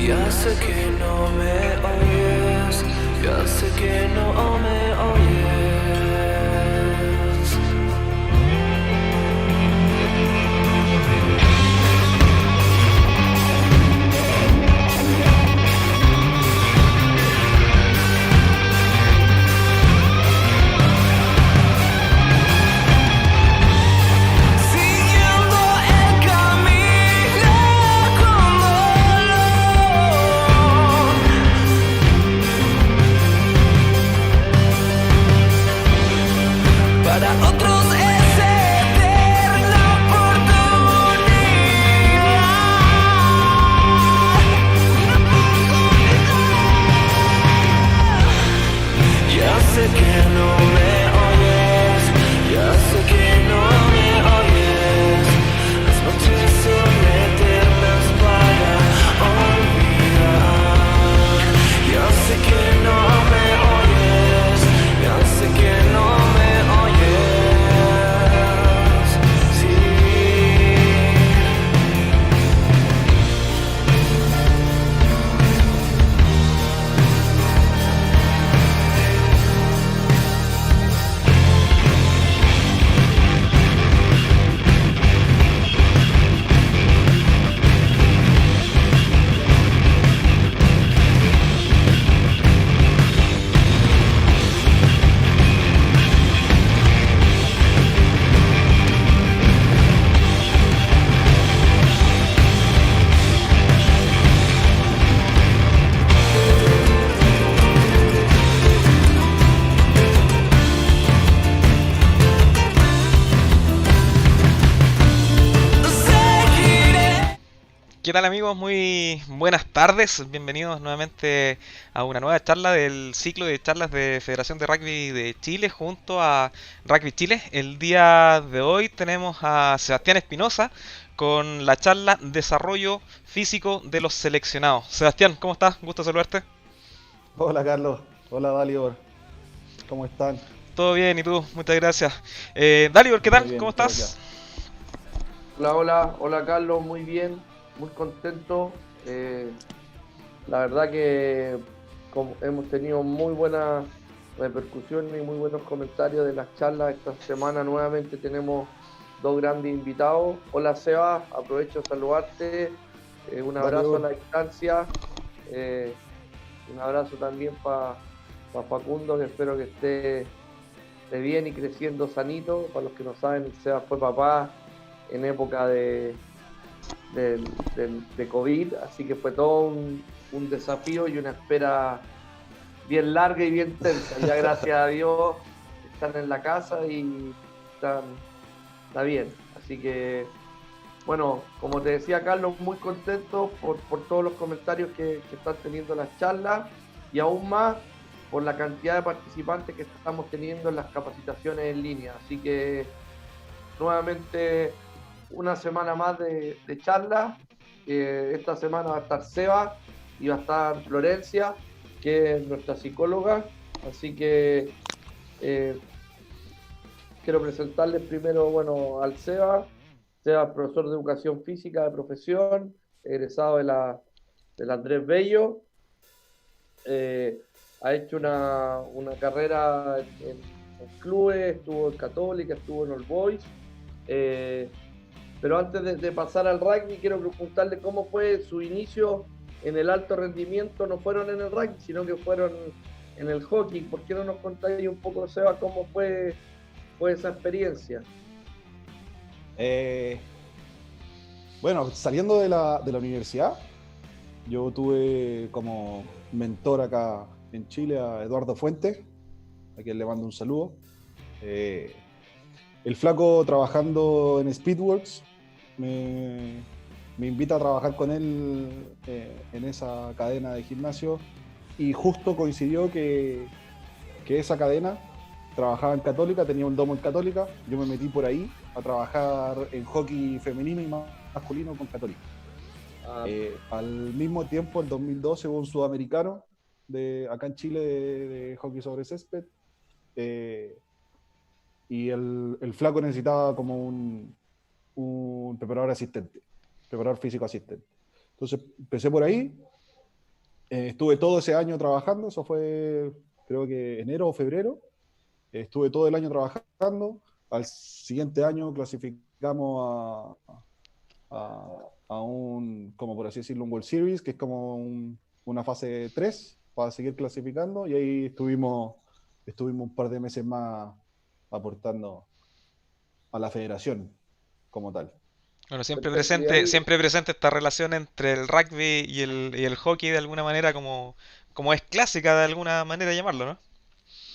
Ya sé que no me oyes, ya sé que no me oyes. Siguiendo el camino con dolor. Para otros es eterna oportunidad. Ya sé que no me oyes, ya sé que no me oyes. Las noches son eternas para olvidar. Ya sé que no me oyes, ya sé que no me oyes. Sí. ¿Qué tal amigos? Muy buenas tardes. Bienvenidos nuevamente a una nueva charla del ciclo de charlas de Federación de Rugby de Chile junto a Rugby Chile. El día de hoy tenemos a Sebastián Espinosa con la charla Desarrollo Físico de los Seleccionados. Sebastián, ¿cómo estás? Gusto saludarte. Hola Carlos, hola Dalibor, ¿cómo están? Todo bien, ¿y tú? Muchas gracias. Dalibor, ¿qué Muy tal? bien, ¿Cómo muchas gracias. estás? Hola, hola, hola Carlos, muy bien, muy contento. La verdad que hemos tenido muy buenas repercusiones y muy buenos comentarios de las charlas. Esta semana nuevamente tenemos dos grandes invitados. Hola Seba, aprovecho de saludarte. Un abrazo a Dalibor, la distancia. Eh, un abrazo también para Facundo, que espero que esté bien y creciendo sanito. Para los que no saben, Seba fue papá en época de COVID, así que fue todo un desafío y una espera bien larga y bien tensa. Ya gracias a Dios están en la casa y está bien. Así que, bueno, como te decía Carlos, muy contento por todos los comentarios que están teniendo las charlas y aún más por la cantidad de participantes que estamos teniendo en las capacitaciones en línea. Así que nuevamente una semana más de charla. Esta semana va a estar Seba y va a estar Florencia, que es nuestra psicóloga. Así que eh, quiero presentarles primero, bueno, al Seba. Seba es profesor de educación física de profesión, egresado del Andrés Bello. Eh, ha hecho una carrera en clubes, estuvo en Católica, estuvo en All Boys. Eh, Pero antes de pasar al rugby, quiero preguntarle cómo fue su inicio en el alto rendimiento. No fueron en el rugby, sino que fueron en el hockey. ¿Por qué no nos contáis un poco, Seba, cómo fue esa experiencia? Eh, bueno, saliendo de la universidad, yo tuve como mentor acá en Chile a Eduardo Fuentes, a quien le mando un saludo. Eh, el flaco trabajando en Speedworks me, me invita a trabajar con él en esa cadena de gimnasio y justo coincidió que esa cadena trabajaba en Católica, tenía un domo en Católica, yo me metí por ahí a trabajar en hockey femenino y masculino con Católica. Ah, Al mismo tiempo, en 2012 hubo un sudamericano acá en Chile de hockey sobre césped, eh, y el flaco necesitaba como un preparador asistente, preparador físico asistente. Entonces empecé por ahí Estuve todo ese año trabajando, eso fue creo que enero o febrero. Estuve todo el año trabajando. Al siguiente año clasificamos a un, como por así decirlo, un World Series, que es como una fase 3 para seguir clasificando. Y ahí estuvimos un par de meses más aportando a la federación como tal. Bueno, Perfecto. Y ahí, siempre presente esta relación entre el rugby y el hockey de alguna manera como es clásica de alguna manera llamarlo, ¿no?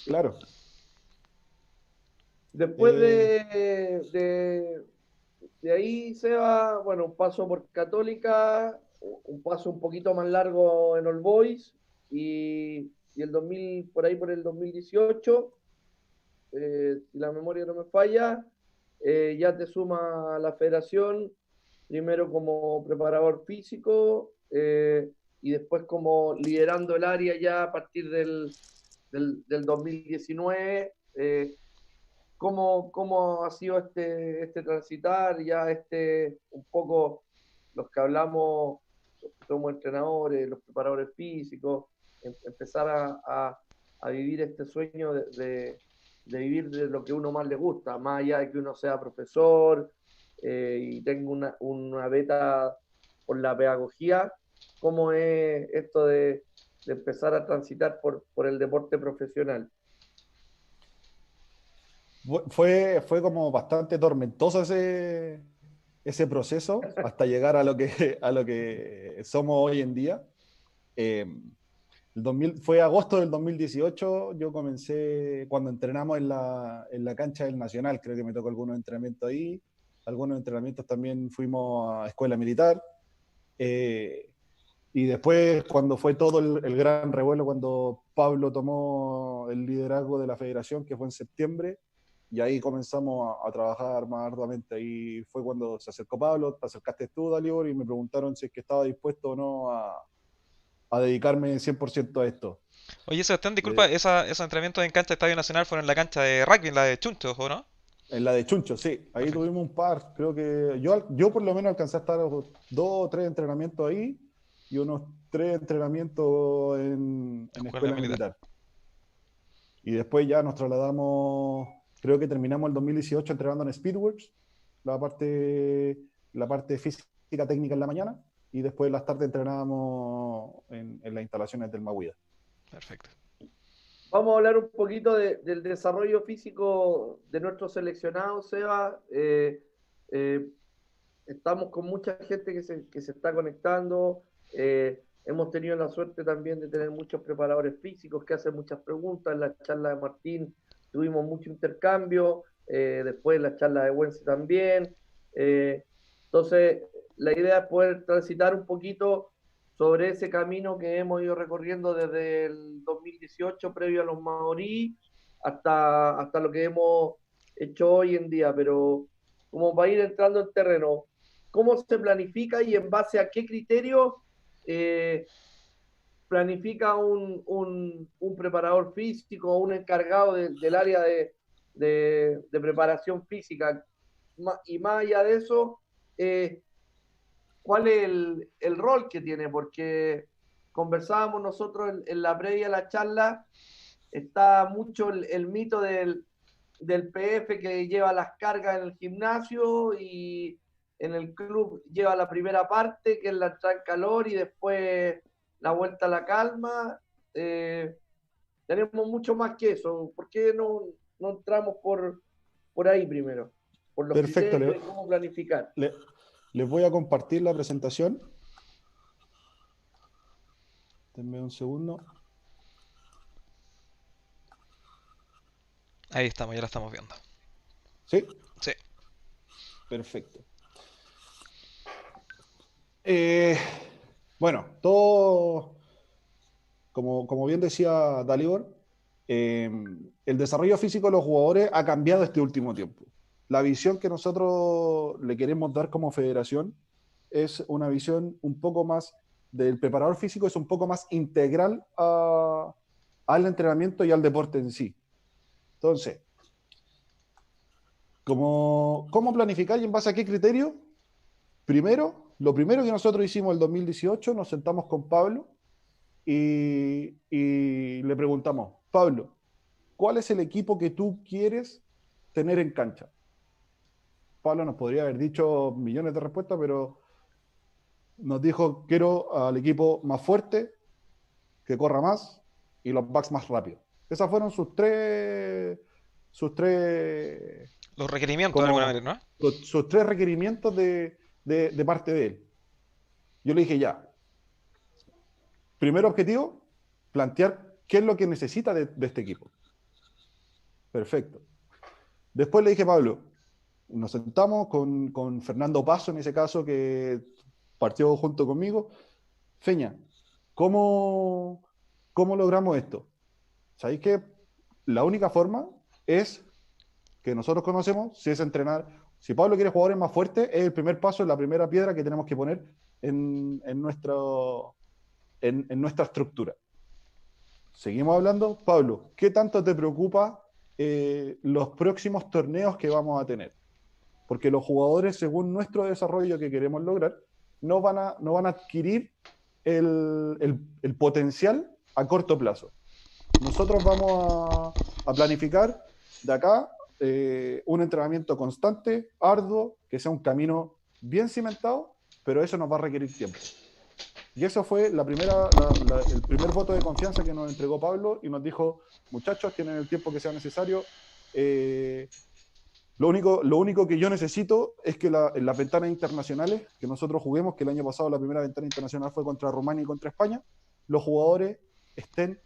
Claro. después Eh, de ahí, Seba, bueno, un paso por Católica, un paso un poquito más largo en All Boys y el 2000, por ahí por el 2018, si la memoria no me falla, ya te suma a la federación, primero como preparador físico y después como liderando el área ya a partir del 2019. ¿Cómo ha sido este transitar, ya un poco los que hablamos, somos entrenadores, los preparadores físicos, empezar a vivir este sueño de vivir de lo que uno más le gusta, más allá de que uno sea profesor y tenga una beta por la pedagogía? ¿Cómo es esto de empezar a transitar por el deporte profesional? fue como bastante tormentoso ese proceso hasta llegar a lo que somos hoy en día. Eh, fue agosto del 2018, yo comencé cuando entrenamos en la cancha del Nacional, creo que me tocó algunos entrenamientos ahí, algunos entrenamientos también fuimos a escuela militar, eh, y después cuando fue todo el gran revuelo, cuando Pablo tomó el liderazgo de la federación, que fue en septiembre, y ahí comenzamos a trabajar más arduamente. Ahí fue cuando se acercó Pablo, te acercaste tú, Dalibor, y me preguntaron si es que estaba dispuesto o no a dedicarme 100% a esto. Oye, Sebastián, disculpa, Eh, esos entrenamientos en cancha de Estadio Nacional fueron en la cancha de rugby, en la de Chunchos, ¿o no? en la de Chuncho, sí, ahí Perfecto. tuvimos un par, creo que yo por lo menos alcancé a estar 2 o 3 entrenamientos ahí y unos 3 entrenamientos en Escuela escuela militar. militar. Y después ya nos trasladamos, creo que terminamos el 2018 entrenando en Speedworks, la parte, la parte física técnica en la mañana, y después en las tardes entrenábamos en las instalaciones del Maguida. Perfecto. Vamos a hablar un poquito del desarrollo físico de nuestros seleccionados, Seba. Eh, Estamos con mucha gente que se está conectando. Hemos tenido la suerte también de tener muchos preparadores físicos que hacen muchas preguntas. En la charla de Martín tuvimos mucho intercambio. Después en la charla de Wences también. Entonces, la idea es poder transitar un poquito sobre ese camino que hemos ido recorriendo desde el 2018, previo a los Maorí, hasta lo que hemos hecho hoy en día. Pero como para ir entrando en terreno, ¿cómo se planifica y en base a qué criterio eh, planifica un preparador físico o un encargado del área de preparación física? Y más allá de eso, ¿cuál es el rol que tiene? Porque conversábamos nosotros en la previa a la charla, está mucho el mito del PF que lleva las cargas en el gimnasio y en el club lleva la primera parte, que es la entrada en calor y después la vuelta a la calma. Eh, Tenemos mucho más que eso. ¿Por qué no entramos por ahí primero? Por los Perfecto, criterios de cómo planificar. le, les voy a compartir la presentación. Denme un segundo. Ahí estamos, ya la estamos viendo. Sí, Sí. perfecto. Eh, bueno, todo, como bien decía Dalibor, eh, el desarrollo físico de los jugadores ha cambiado este último tiempo. La visión que nosotros le queremos dar como federación es una visión un poco más del preparador físico, es un poco más integral al entrenamiento y al deporte en sí. Entonces, ¿cómo planificar y en base a qué criterio? Primero, lo primero que nosotros hicimos el 2018, nos sentamos con Pablo y le preguntamos, Pablo, ¿cuál es el equipo que tú quieres tener en cancha? Pablo nos podría haber dicho millones de respuestas, pero nos dijo, quiero al equipo más fuerte, que corra más y los backs más rápidos. Esas fueron sus tres, Los requerimientos de alguna como, manera, ¿no? sus tres requerimientos de parte de él. Yo le dije, ya, primer objetivo, plantear qué es lo que necesita de este equipo. Perfecto. Después le dije, Pablo, nos sentamos con Fernando Paso, en ese caso, que partió junto conmigo. Feña, ¿cómo, cómo logramos esto? ¿Sabéis que la única forma es que nosotros conocemos, si es entrenar? Si Pablo quiere jugadores más fuertes, es el primer paso, es la primera piedra que tenemos que poner en nuestra estructura. Seguimos hablando. Pablo, ¿qué tanto te preocupa los próximos torneos que vamos a tener? Porque los jugadores, según nuestro desarrollo que queremos lograr, no van a adquirir el potencial a corto plazo. Nosotros vamos a planificar de acá un entrenamiento constante, arduo, que sea un camino bien cimentado, pero eso nos va a requerir tiempo. Y eso fue el primer voto de confianza que nos entregó Pablo y nos dijo, muchachos, tienen el tiempo que sea necesario. Lo único que yo necesito es que en las ventanas internacionales que nosotros juguemos, que el año pasado la primera ventana internacional fue contra Rumania y contra España, los jugadores estén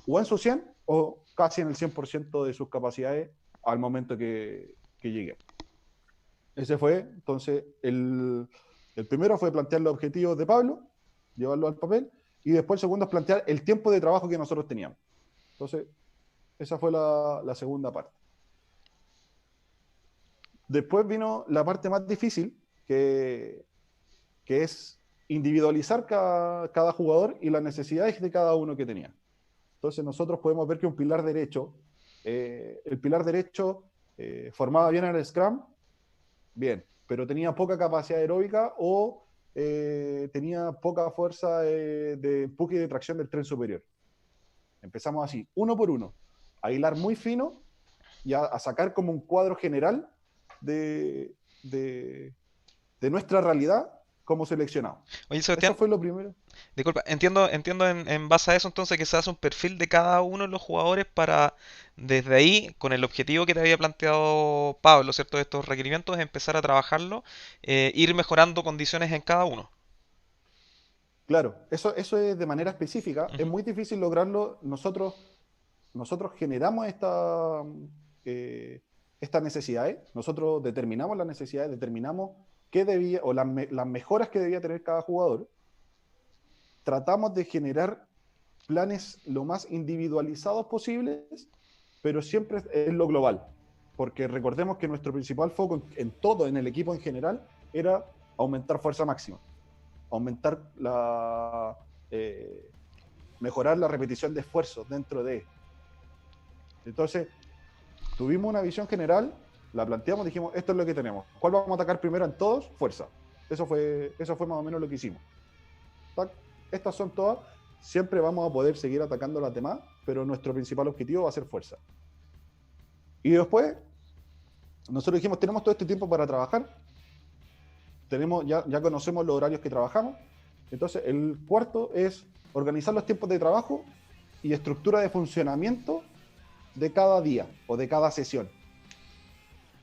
o en su 100 o casi en el 100% de sus capacidades al momento que llegue. Ese fue, entonces, el primero fue plantear los objetivos de Pablo, llevarlo al papel, y después el segundo es plantear el tiempo de trabajo que nosotros teníamos. Entonces, esa fue la segunda parte. Después vino la parte más difícil, que es individualizar cada jugador y las necesidades de cada uno que tenía. Entonces nosotros podemos ver que el pilar derecho formaba bien el Scrum, bien, pero tenía poca capacidad aeróbica o tenía poca fuerza de empuje y de tracción del tren superior. Empezamos así, uno por uno, a hilar muy fino y a sacar como un cuadro general de nuestra realidad como seleccionado. Oye, Eso Sebastián, fue lo primero. disculpa, entiendo en base a eso entonces que se hace un perfil de cada uno de los jugadores para desde ahí, con el objetivo que te había planteado Pablo, ¿cierto? De estos requerimientos, empezar a trabajarlo, ir mejorando condiciones en cada uno. Claro, eso es de manera específica. Es Ujú. muy difícil lograrlo. Nosotros generamos estas necesidades, nosotros determinamos las necesidades, determinamos qué debía, o las mejoras que debía tener cada jugador. Tratamos de generar planes lo más individualizados posibles, pero siempre es lo global. Porque recordemos que nuestro principal foco en todo, en el equipo en general, era aumentar fuerza máxima, aumentar mejorar la repetición de esfuerzos dentro de. Entonces, tuvimos una visión general, la planteamos, dijimos, esto es lo que tenemos. ¿Cuál vamos a atacar primero en todos? Fuerza. Eso fue más o menos lo que hicimos. Estas son todas. Siempre vamos a poder seguir atacando las demás, pero nuestro principal objetivo va a ser fuerza. Y después, nosotros dijimos, tenemos todo este tiempo para trabajar. Ya conocemos los horarios que trabajamos. Entonces, el cuarto es organizar los tiempos de trabajo y estructura de funcionamiento de cada día o de cada sesión.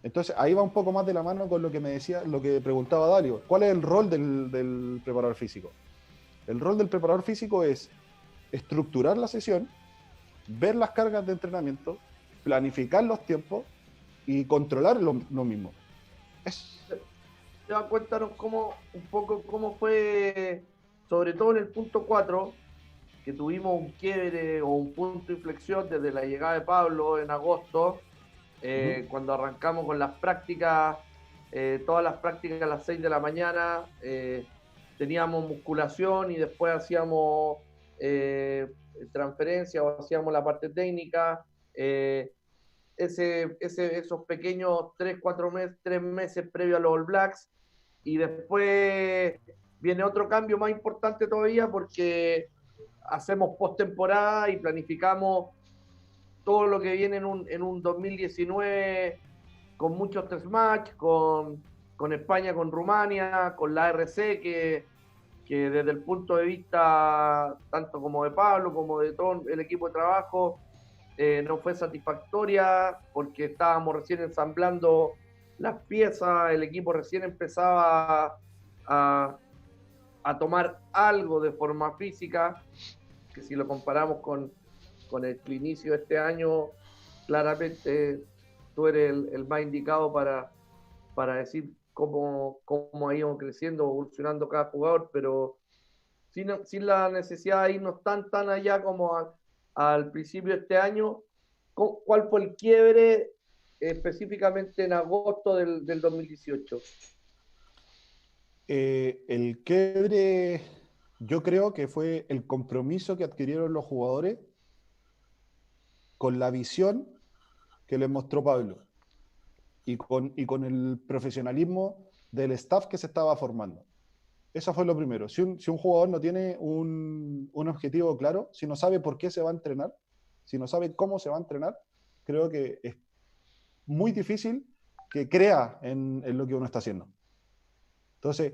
Entonces ahí va un poco más de la mano con lo que me decía, lo que preguntaba Dario. ¿Cuál es el rol del preparador físico? El rol del preparador físico es estructurar la sesión, ver las cargas de entrenamiento, planificar los tiempos y controlar lo mismo. Ya cuéntanos un poco cómo fue, sobre todo en el punto 4, que tuvimos un quiebre o un punto de inflexión desde la llegada de Pablo en agosto, cuando arrancamos con las prácticas, todas las prácticas a las 6 de la mañana, teníamos musculación y después hacíamos transferencia o hacíamos la parte técnica. Esos pequeños 3 meses previo a los All Blacks, y después viene otro cambio más importante todavía porque hacemos postemporada y planificamos todo lo que viene en un 2019 con muchos test match, con España, con Rumania, con la RC, que desde el punto de vista tanto como de Pablo como de todo el equipo de trabajo no fue satisfactoria porque estábamos recién ensamblando las piezas, el equipo recién empezaba a tomar algo de forma física, que si lo comparamos con el inicio de este año, claramente tú eres el más indicado para decir cómo ha ido creciendo, evolucionando cada jugador, pero sin la necesidad de irnos tan allá como al principio de este año. ¿Cuál fue el quiebre específicamente en agosto del 2018? El quiebre, yo creo que fue el compromiso que adquirieron los jugadores con la visión que les mostró Pablo y con el profesionalismo del staff que se estaba formando. Eso fue lo primero. Si un jugador no tiene un objetivo claro, si no sabe por qué se va a entrenar, si no sabe cómo se va a entrenar, creo que es muy difícil que crea en lo que uno está haciendo. Entonces,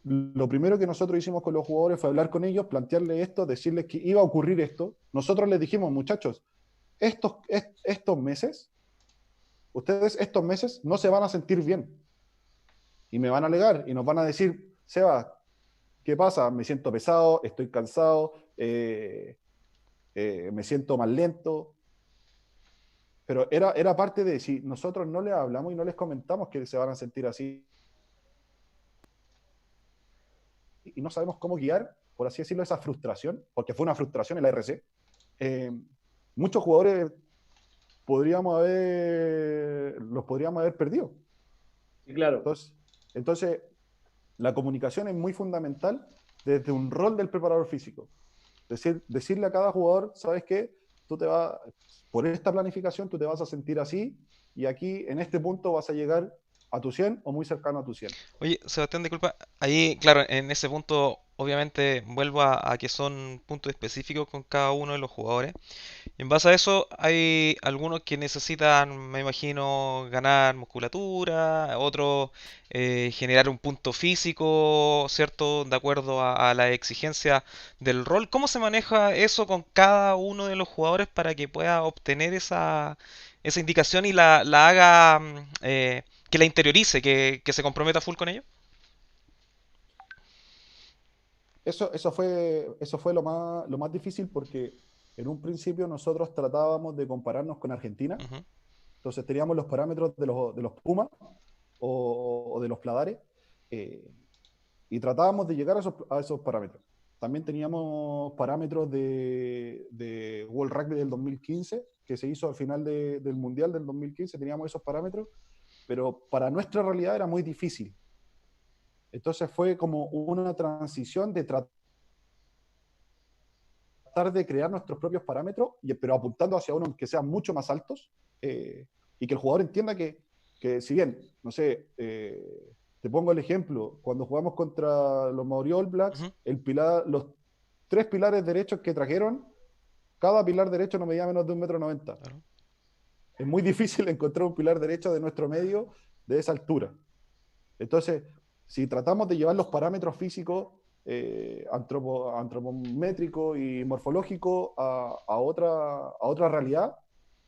lo primero que nosotros hicimos con los jugadores fue hablar con ellos, plantearles esto, decirles que iba a ocurrir esto. Nosotros les dijimos, muchachos, estos meses, ustedes estos meses no se van a sentir bien. Y me van a alegar y nos van a decir, Seba, ¿qué pasa? Me siento pesado, estoy cansado, me siento más lento. Pero era parte de, si nosotros no les hablamos y no les comentamos que se van a sentir así y no sabemos cómo guiar, por así decirlo, esa frustración, porque fue una frustración en la RC, muchos jugadores los podríamos haber perdido. Sí, claro. Entonces, la comunicación es muy fundamental desde un rol del preparador físico. Decirle a cada jugador, ¿sabes qué? Por esta planificación tú te vas a sentir así y aquí en este punto vas a llegar a tu 100 o muy cercano a tu 100. Oye, Sebastián, disculpa, ahí, claro, en ese punto, obviamente, vuelvo a que son puntos específicos con cada uno de los jugadores. Y en base a eso, hay algunos que necesitan, me imagino, ganar musculatura, otros generar un punto físico, ¿cierto? De acuerdo a la exigencia del rol. ¿Cómo se maneja eso con cada uno de los jugadores para que pueda obtener esa indicación y la haga, que la interiorice, que se comprometa full con ello? Eso fue lo más difícil porque en un principio nosotros tratábamos de compararnos con Argentina. Ujú. Entonces teníamos los parámetros de los Pumas o de los Pladares, eh, y tratábamos de llegar a esos parámetros. También teníamos parámetros de World Rugby del 2015, que se hizo al final del Mundial del 2015, teníamos esos parámetros, pero para nuestra realidad era muy difícil. Entonces fue como una transición de tratar de crear nuestros propios parámetros, pero apuntando hacia unos que sean mucho más altos, y que el jugador entienda que si bien, no sé, te pongo el ejemplo, cuando jugamos contra los Maori All Blacks, Ujú. los 3 pilares derechos que trajeron, cada pilar derecho no medía menos de 1,90 m. Claro. Es muy difícil encontrar un pilar derecho de nuestro medio de esa altura. Entonces, si tratamos de llevar los parámetros físicos, antropométrico y morfológico a otra realidad,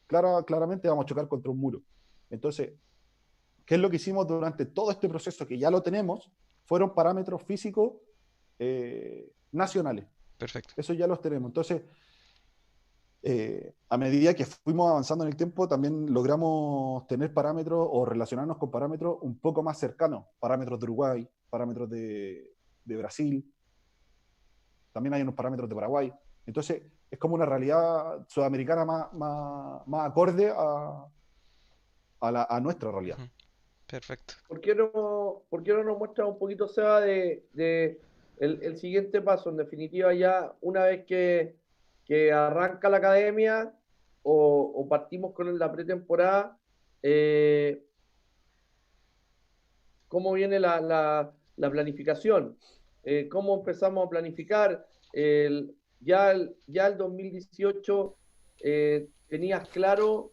claramente vamos a chocar contra un muro. Entonces, ¿qué es lo que hicimos durante todo este proceso que ya lo tenemos? Fueron parámetros físicos nacionales. Perfecto. Eso ya los tenemos. Entonces, a medida que fuimos avanzando en el tiempo, también logramos tener parámetros o relacionarnos con parámetros un poco más cercanos. Parámetros de Uruguay, parámetros de Brasil, también hay unos parámetros de Paraguay. Entonces, es como una realidad sudamericana más acorde a nuestra realidad. Ujú. Perfecto. ¿Por qué no nos muestra un poquito, Seba, de el siguiente paso? En definitiva, ya una vez que arranca la academia o partimos con la pretemporada, ¿cómo viene la planificación? ¿Cómo empezamos a planificar? Ya el 2018 tenías claro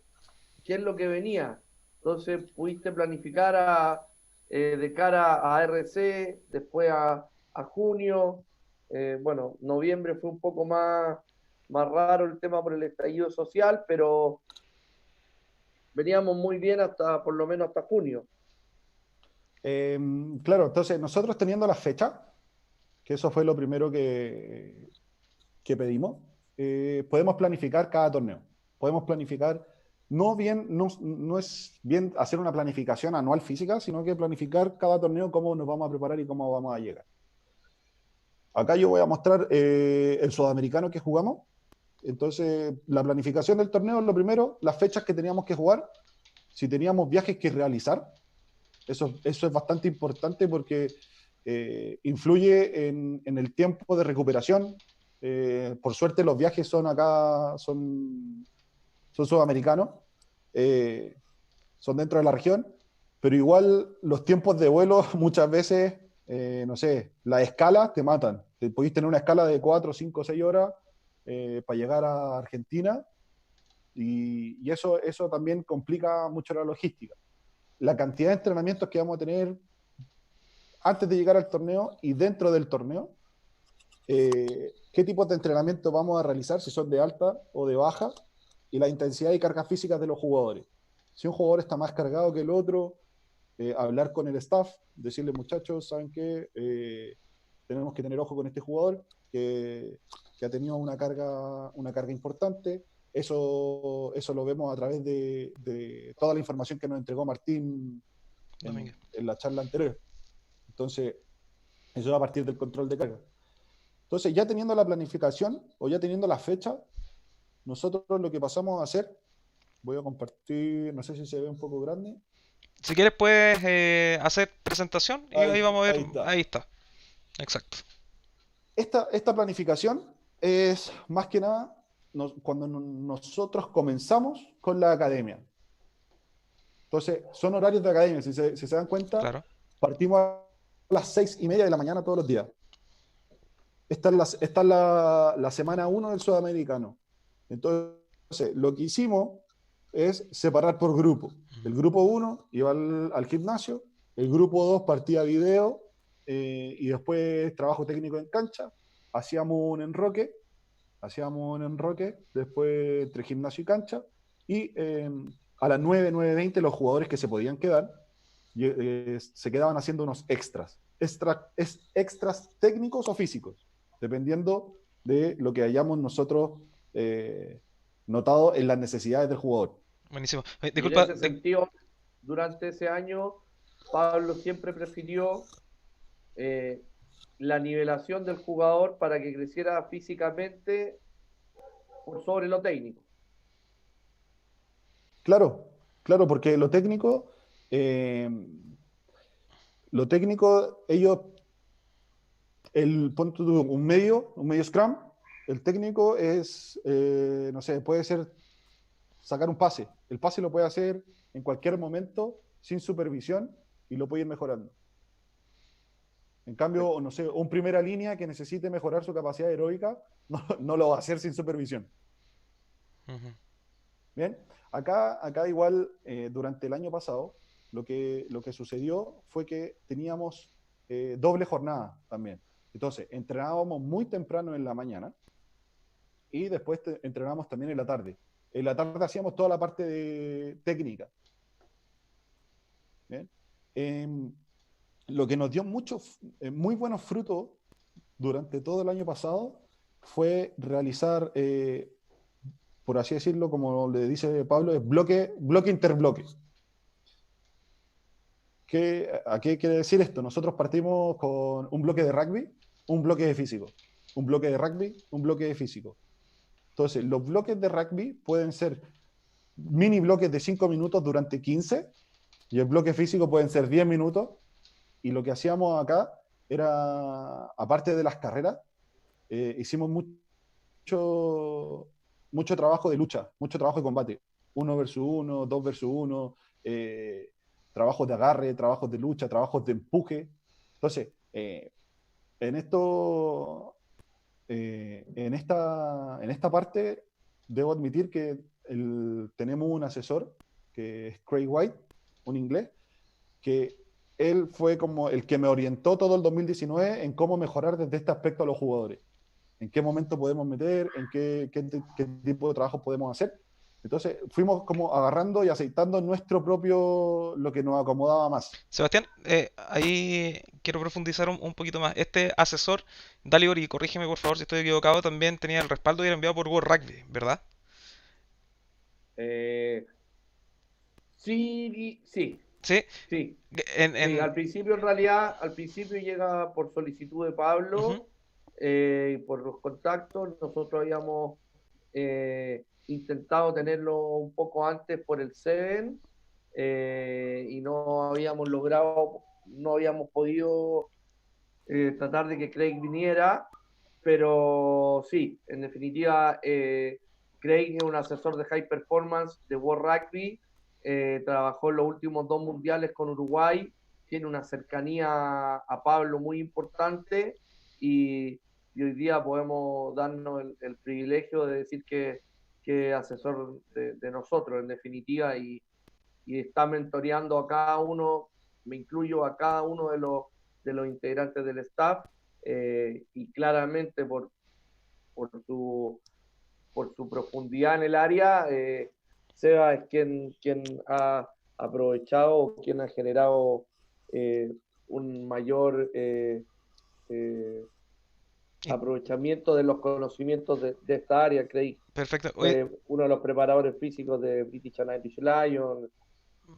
qué es lo que venía. Entonces pudiste planificar de cara a RC, después a junio. Bueno, noviembre fue un poco más raro el tema por el estallido social, pero veníamos muy bien hasta por lo menos hasta junio. Claro, entonces nosotros teniendo la fecha, que eso fue lo primero que pedimos, podemos planificar cada torneo. Podemos planificar, no es bien hacer una planificación anual física, sino que planificar cada torneo cómo nos vamos a preparar y cómo vamos a llegar. Acá yo voy a mostrar el sudamericano que jugamos. Entonces, la planificación del torneo es lo primero, las fechas que teníamos que jugar, si teníamos viajes que realizar. Eso es bastante importante porque influye en el tiempo de recuperación. Por suerte los viajes son sudamericanos, eh, son dentro de la región, pero igual los tiempos de vuelo muchas veces, no sé, las escalas te matan. Podéis tener una escala de 4, 5, 6 horas para llegar a Argentina y eso también complica mucho la logística. La cantidad de entrenamientos que vamos a tener antes de llegar al torneo y dentro del torneo, qué tipos de entrenamiento vamos a realizar, si son de alta o de baja, y la intensidad y cargas físicas de los jugadores. Si un jugador está más cargado que el otro, hablar con el staff, decirle muchachos, ¿saben qué? Tenemos que tener ojo con este jugador que ha tenido una carga importante. Eso lo vemos a través de toda la información que nos entregó Martín en la charla anterior. Entonces, eso va a partir del control de carga. Entonces, ya teniendo la planificación o ya teniendo la fecha, nosotros lo que pasamos a hacer, voy a compartir, no sé si se ve un poco grande. Si quieres puedes hacer presentación y ahí vamos a ver. Ahí está. Ahí está. Exacto. Esta planificación es más que nada cuando nosotros comenzamos con la academia. Entonces, son horarios de academia, si se dan cuenta, Claro. partimos a las 6:30 de la mañana todos los días. Esta es la semana 1 del sudamericano. Entonces, lo que hicimos es separar por grupo. El grupo 1 iba al gimnasio, el grupo 2 partía video y después trabajo técnico en cancha. Hacíamos un enroque después entre gimnasio y cancha y a las 9, 9:20 los jugadores que se podían quedar se quedaban haciendo unos extras técnicos o físicos, dependiendo de lo que hayamos nosotros notado en las necesidades del jugador. Buenísimo. Y Disculpa. en ese sentido, durante ese año, Pablo siempre prefirió la nivelación del jugador para que creciera físicamente por sobre lo técnico. Claro, porque ellos, un medio Scrum, el técnico es, no sé, puede ser sacar un pase. El pase lo puede hacer en cualquier momento, sin supervisión, y lo puede ir mejorando. En cambio, no sé, un primera línea que necesite mejorar su capacidad aeróbica, no lo va a hacer sin supervisión. Bien, acá igual, durante el año pasado, lo que sucedió fue que teníamos doble jornada también. Entonces, entrenábamos muy temprano en la mañana y después entrenábamos también en la tarde. En la tarde hacíamos toda la parte de técnica. Bien. Lo que nos dio muy buenos frutos durante todo el año pasado fue realizar, por así decirlo, como le dice Pablo, es bloque interbloque. ¿A qué quiere decir esto? Nosotros partimos con un bloque de rugby, un bloque de físico. Un bloque de rugby, un bloque de físico. Entonces, los bloques de rugby pueden ser mini bloques de 5 minutos durante 15 y el bloque físico pueden ser 10 minutos. Y lo que hacíamos acá era, aparte de las carreras, hicimos mucho trabajo de lucha, mucho trabajo de combate. 1 versus 1, 2 versus 1, trabajos de agarre, trabajos de lucha, trabajos de empuje. Entonces, en esto, en esta parte, debo admitir que tenemos un asesor, que es Craig White, un inglés, que él fue como el que me orientó todo el 2019 en cómo mejorar desde este aspecto a los jugadores, en qué momento podemos meter, en qué tipo de trabajo podemos hacer. Entonces fuimos como agarrando y aceitando nuestro propio, lo que nos acomodaba más. Sebastián, ahí quiero profundizar un poquito más. Este asesor, Dalibor, y corrígeme por favor si estoy equivocado, también tenía el respaldo y era enviado por World Rugby, ¿verdad? Eh, sí, sí, Sí, sí. en, Sí, en, al principio en realidad, al principio llega por solicitud de ujú, Pablo, por los contactos. Nosotros habíamos intentado tenerlo un poco antes por el Seven, y no habíamos logrado, no habíamos podido tratar de que Craig viniera, pero sí, en definitiva, Craig es un asesor de high performance de World Rugby, trabajó en los últimos dos mundiales con Uruguay, tiene una cercanía a Pablo muy importante y hoy día podemos darnos el privilegio de decir que es asesor de nosotros, en definitiva, y está mentoreando a cada uno, me incluyo a cada uno de los integrantes del staff, y claramente por, su, por su profundidad en el área, Seba es quien ha aprovechado, quien ha generado eh, un mayor eh, aprovechamiento de los conocimientos de esta área. Craig perfecto. Oye, fue uno de los preparadores físicos de British and Irish Lions.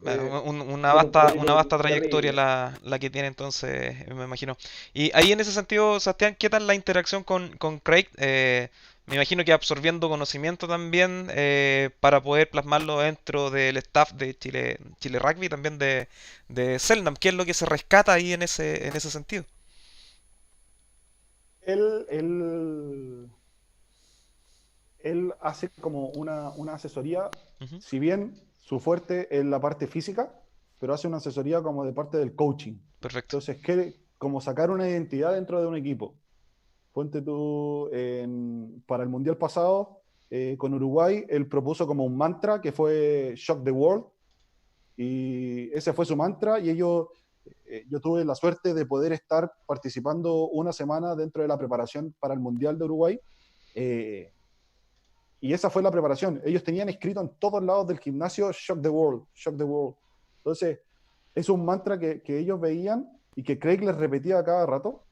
Tiene un Una currículum vasta trayectoria terrible. la que tiene entonces, me imagino. Y ahí en ese sentido, Sebastián, ¿qué tal la interacción con Craig? Me imagino que absorbiendo conocimiento también para poder plasmarlo dentro del staff de Chile Rugby, también de Selnam. ¿Qué es lo que se rescata ahí en ese sentido? Él, él, él hace como una asesoría, Ujú, si bien su fuerte es la parte física, pero hace una asesoría como de parte del coaching. perfecto. Entonces, como sacar una identidad dentro de un equipo. Ponte tú, para el Mundial pasado, con Uruguay, él propuso como un mantra que fue Shock the World, y ese fue su mantra, y yo tuve la suerte de poder estar participando una semana dentro de la preparación para el Mundial de Uruguay, eh, y esa fue la preparación. Ellos tenían escrito en todos lados del gimnasio Shock the World, Shock the World. Entonces, es un mantra que ellos veían y que Craig les repetía a cada rato.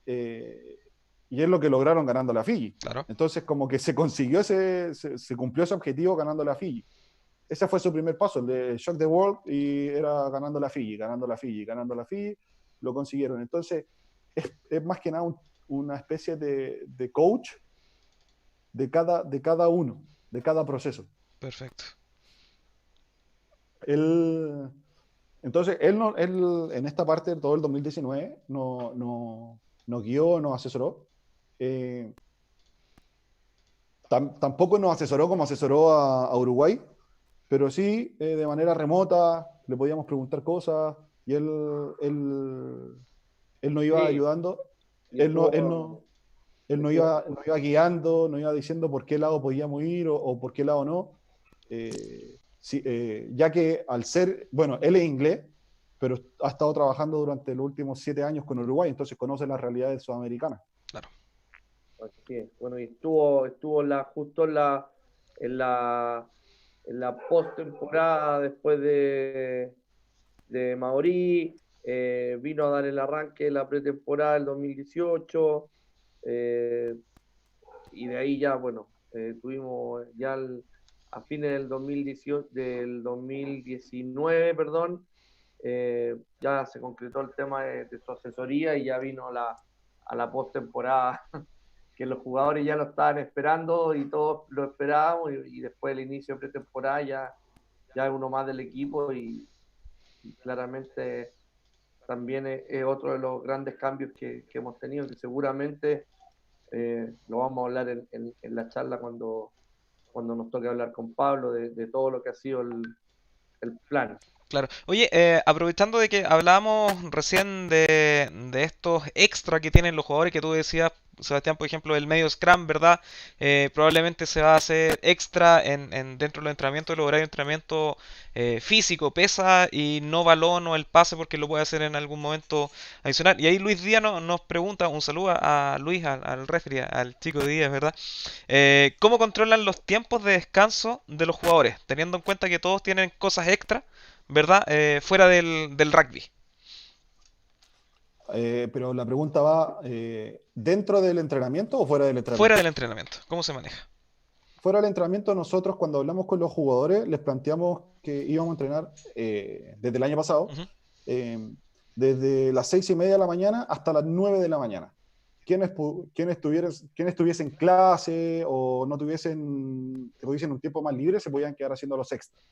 eh, y es lo que lograron ganando la Fiji. Claro. Entonces, como que se cumplió ese objetivo ganando la Fiji. Ese fue su primer paso, el de Shock the World, y era ganando la Fiji, ganando la Fiji, ganando la Fiji, lo consiguieron. Entonces, es más que nada una especie de coach de cada uno, de cada proceso. Perfecto. Él, entonces, él en esta parte de todo el 2019 nos guió, nos asesoró. Eh, tampoco nos asesoró como asesoró a Uruguay, pero sí de manera remota, le podíamos preguntar cosas y él nos iba Sí, ayudando, y él no, él no, estuvo, estuvo nos iba guiando, nos iba diciendo por qué lado podíamos ir o por qué lado no. Sí, ya que al ser, bueno, él es inglés, pero ha estado trabajando durante los últimos 7 años con Uruguay, entonces conoce las realidades sudamericanas. Claro. así es. Bueno, y estuvo justo en la, en la postemporada después de Maorí, vino a dar el arranque de la pretemporada del 2018, eh, y de ahí ya, bueno, tuvimos ya a fines del 2018, del 2019, perdón, ya se concretó el tema de su asesoría y ya vino a la postemporada que los jugadores ya lo estaban esperando y todos lo esperábamos, y después del inicio de pretemporada ya es uno más del equipo, y claramente también es otro de los grandes cambios que hemos tenido, que seguramente lo vamos a hablar en la charla cuando nos toque hablar con Pablo de todo lo que ha sido el plan. Claro. Oye, aprovechando de que hablábamos recién de estos extra que tienen los jugadores que tú decías, Sebastián, por ejemplo, el medio Scrum, ¿verdad? Probablemente se va a hacer extra dentro de los entrenamientos, de los horarios de entrenamiento físico, pesa y no balón o el pase porque lo puede hacer en algún momento adicional. Y ahí Luis Díaz nos pregunta, un saludo a Luis, al referee, al chico Díaz, ¿verdad? ¿Cómo controlan los tiempos de descanso de los jugadores? Teniendo en cuenta que todos tienen cosas extra, ¿verdad? Fuera del rugby. Pero la pregunta va, ¿dentro del entrenamiento o fuera del Fuera entrenamiento? del entrenamiento. ¿Cómo se maneja? Fuera del entrenamiento, nosotros cuando hablamos con los jugadores les planteamos que íbamos a entrenar desde el año pasado, Ujú. eh, desde las 6:30 de la mañana hasta las 9 de la mañana. Quienes tuviesen clase o no tuviesen un tiempo más libre se podían quedar haciendo los extras.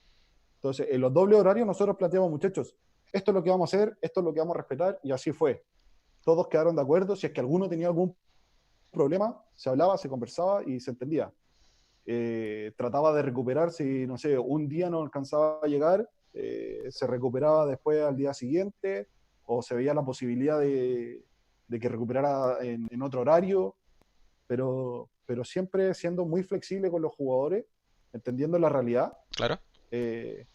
Entonces, en los dobles horarios nosotros planteamos, muchachos, esto es lo que vamos a hacer, esto es lo que vamos a respetar, y así fue. Todos quedaron de acuerdo. Si es que alguno tenía algún problema, se hablaba, se conversaba y se entendía. Trataba de recuperar, si no sé, un día no alcanzaba a llegar, se recuperaba después al día siguiente, o se veía la posibilidad de que recuperara en otro horario, pero siempre siendo muy flexible con los jugadores, entendiendo la realidad, Claro. eh,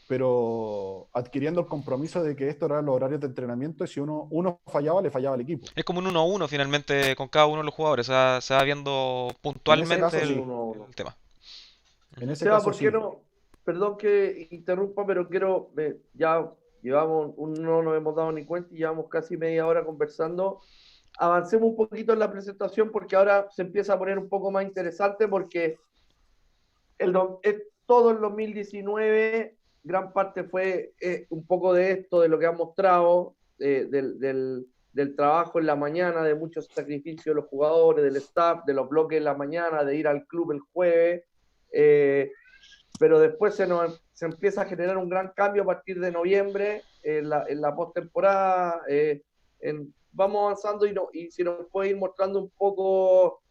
pero adquiriendo el compromiso de que estos eran los horarios de entrenamiento, y si uno fallaba, le fallaba al equipo. Es como un 1-1 finalmente con cada uno de los jugadores. O sea, se va viendo En ese puntualmente caso, Es un sí. uno a uno. el tema. En Ujú. ese Seba, caso, ¿por qué sí. no? Perdón que interrumpa, pero ya llevamos, no nos hemos dado ni cuenta y llevamos casi media hora conversando. Avancemos un poquito en la presentación porque ahora se empieza a poner un poco más interesante porque todo el 2019, gran parte fue un poco de esto, de lo que han mostrado, del trabajo en la mañana, de muchos sacrificios de los jugadores, del staff, de los bloques en la mañana, de ir al club el jueves. Eh, pero después se empieza a generar un gran cambio a partir de noviembre en la postemporada. Vamos avanzando y si nos puede ir mostrando un poco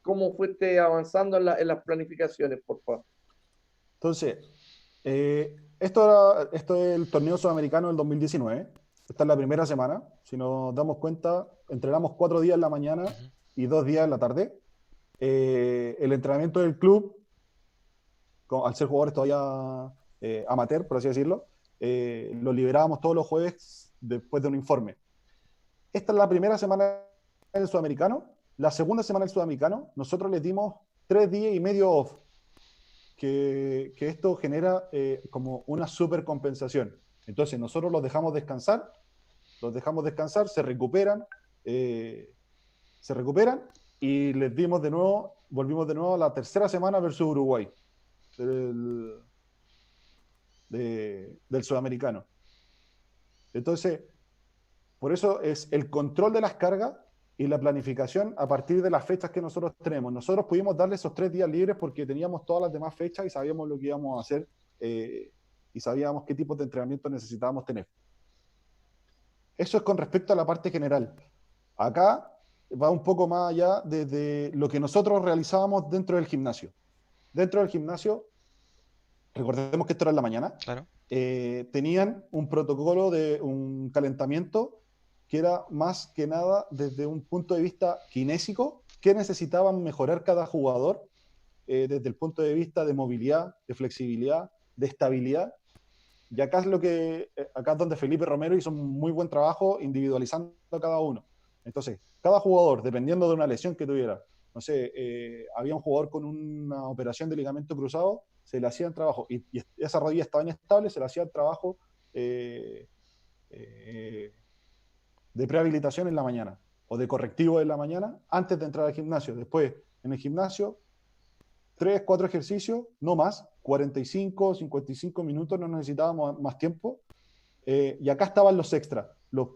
cómo fuiste avanzando en las planificaciones, por favor. Entonces, esto es el torneo sudamericano del 2019. Esta es la primera semana. Si nos damos cuenta, entrenamos 4 días en la mañana Ujú. y 2 días en la tarde. El entrenamiento del club, al ser jugadores todavía amateur, por así decirlo, lo liberábamos todos los jueves después de un informe. Esta es la primera semana del sudamericano. La segunda semana del sudamericano, nosotros les dimos 3 días y medio off, que esto genera como una supercompensación. Entonces nosotros los dejamos descansar, eh, se recuperan, y les dimos de nuevo, volvimos de nuevo a la tercera semana versus Uruguay del, del sudamericano. Entonces, por eso es el control de las cargas y la planificación a partir de las fechas que nosotros tenemos. Nosotros pudimos darle esos 3 días libres porque teníamos todas las demás fechas y sabíamos lo que íbamos a hacer, y sabíamos qué tipos de entrenamiento necesitábamos tener. Eso es con respecto a la parte general. Acá va un poco más allá desde lo que nosotros realizábamos dentro del gimnasio. Dentro del gimnasio, recordemos que esto era en la mañana, Claro. tenían un protocolo de un calentamiento que era más que nada desde un punto de vista kinésico, que necesitaban mejorar cada jugador, desde el punto de vista de movilidad, de flexibilidad, de estabilidad. Y acá es donde Felipe Romero hizo un muy buen trabajo individualizando a cada uno. Entonces, cada jugador, dependiendo de una lesión que tuviera, no sé, había un jugador con una operación de ligamento cruzado, se le hacía el trabajo, y esa rodilla estaba inestable, se le hacía el trabajo eh, eh, de prehabilitación en la mañana, o de correctivo en la mañana, antes de entrar al gimnasio. Después, en el gimnasio, 3, 4 ejercicios, no más, 45, 55 minutos, no necesitábamos más tiempo. Y acá estaban los extras, los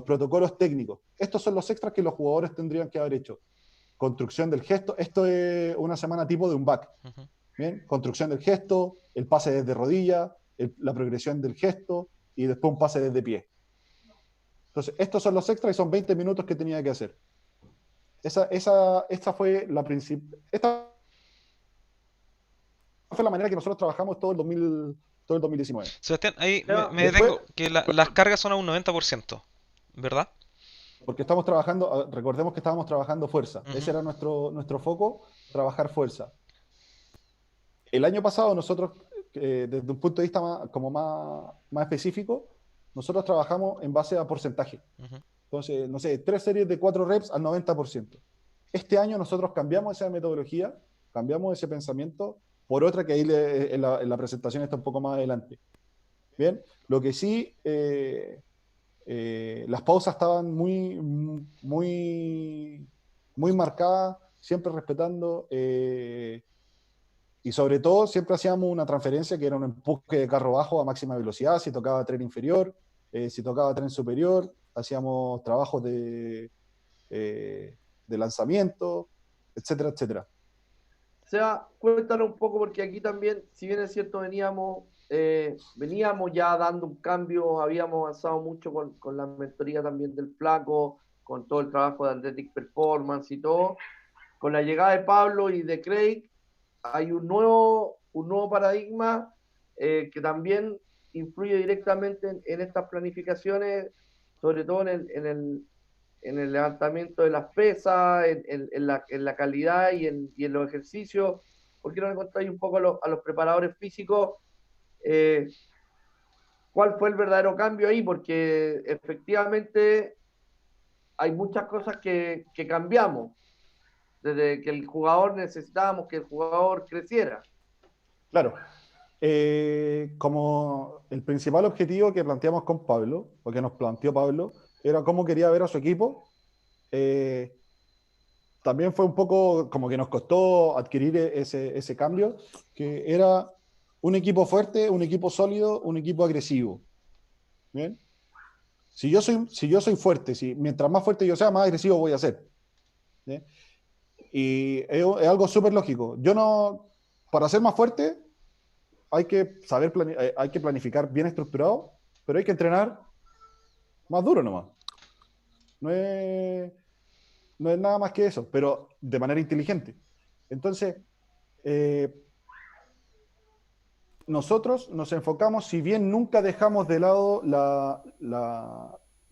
protocolos técnicos. Estos son los extras que los jugadores tendrían que haber hecho. Construcción del gesto, esto es una semana tipo de un back. Ujú. ¿Bien? Construcción del gesto, el pase desde rodilla, la progresión del gesto, y después un pase desde pie. Entonces, estos son los extras y son 20 minutos que tenía que hacer. Esta fue la manera que nosotros trabajamos todo el todo el 2019. Sebastián, ahí Seba, me Después, detengo, que las cargas son a un 90%, ¿verdad? porque estamos trabajando, recordemos que estábamos trabajando fuerza. Ujú, Ese era nuestro foco, trabajar fuerza. El año pasado nosotros, desde un punto de vista más específico, nosotros trabajamos en base a porcentaje. ujú. Entonces, no sé, 3 series de 4 reps al 90%. Este año nosotros cambiamos esa metodología, cambiamos ese pensamiento por otra que ahí en la presentación está un poco más adelante. Bien, lo que sí, las pausas estaban muy marcadas, siempre respetando, y sobre todo siempre hacíamos una transferencia que era un empuje de carro bajo a máxima velocidad, si tocaba tren inferior, si tocaba tren superior, hacíamos trabajos de lanzamiento, etcétera, etcétera. O sea, cuéntanos un poco, porque aquí también, si bien es cierto, veníamos ya dando un cambio, habíamos avanzado mucho con la mentoría también del Flaco, con todo el trabajo de Athletic Performance y todo. Con la llegada de Pablo y de Craig, hay un nuevo paradigma que también influye directamente en estas planificaciones, sobre todo en el levantamiento de las pesas, en la calidad y en los ejercicios. ¿Por qué no me contáis un poco a los preparadores físicos eh, cuál fue el verdadero cambio ahí? Porque efectivamente hay muchas cosas que cambiamos desde que el jugador necesitábamos que el jugador creciera. Claro, como el principal objetivo que planteamos con Pablo, o que nos planteó Pablo, era cómo quería ver a su equipo. eh, También fue un poco como que nos costó adquirir ese cambio, que era un equipo fuerte, un equipo sólido, un equipo agresivo. ¿Bien? Si yo soy fuerte, mientras más fuerte yo sea, más agresivo voy a ser. ¿Bien? Y es algo súper lógico. Yo no, para ser más fuerte, hay que planificar bien estructurado, pero hay que entrenar más duro nomás. No es, no es nada más que eso, pero de manera inteligente. Entonces, eh, nosotros nos enfocamos, si bien nunca dejamos de lado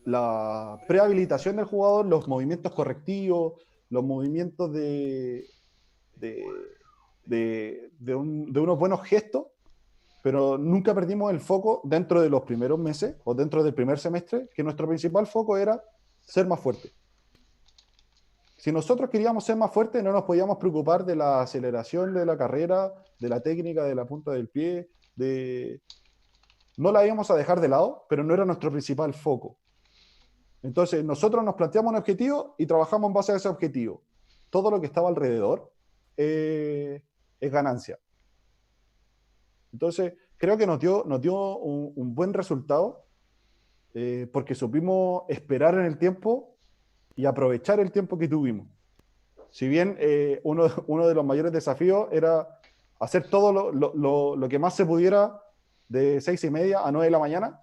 la prehabilitación del jugador, los movimientos correctivos, los movimientos de, de unos buenos gestos, pero nunca perdimos el foco dentro de los primeros meses o dentro del primer semestre, que nuestro principal foco era ser más fuerte. Si nosotros queríamos ser más fuertes, no nos podíamos preocupar de la aceleración de la carrera, de la técnica, de la punta del pie, no la íbamos a dejar de lado, pero no era nuestro principal foco. Entonces, nosotros nos planteamos un objetivo y trabajamos en base a ese objetivo. Todo lo que estaba alrededor es ganancia. Entonces, creo que nos dio un buen resultado, porque supimos esperar en el tiempo y aprovechar el tiempo que tuvimos. Si bien uno de los mayores desafíos era hacer todo lo que más se pudiera de 6:30 a 9 de la mañana,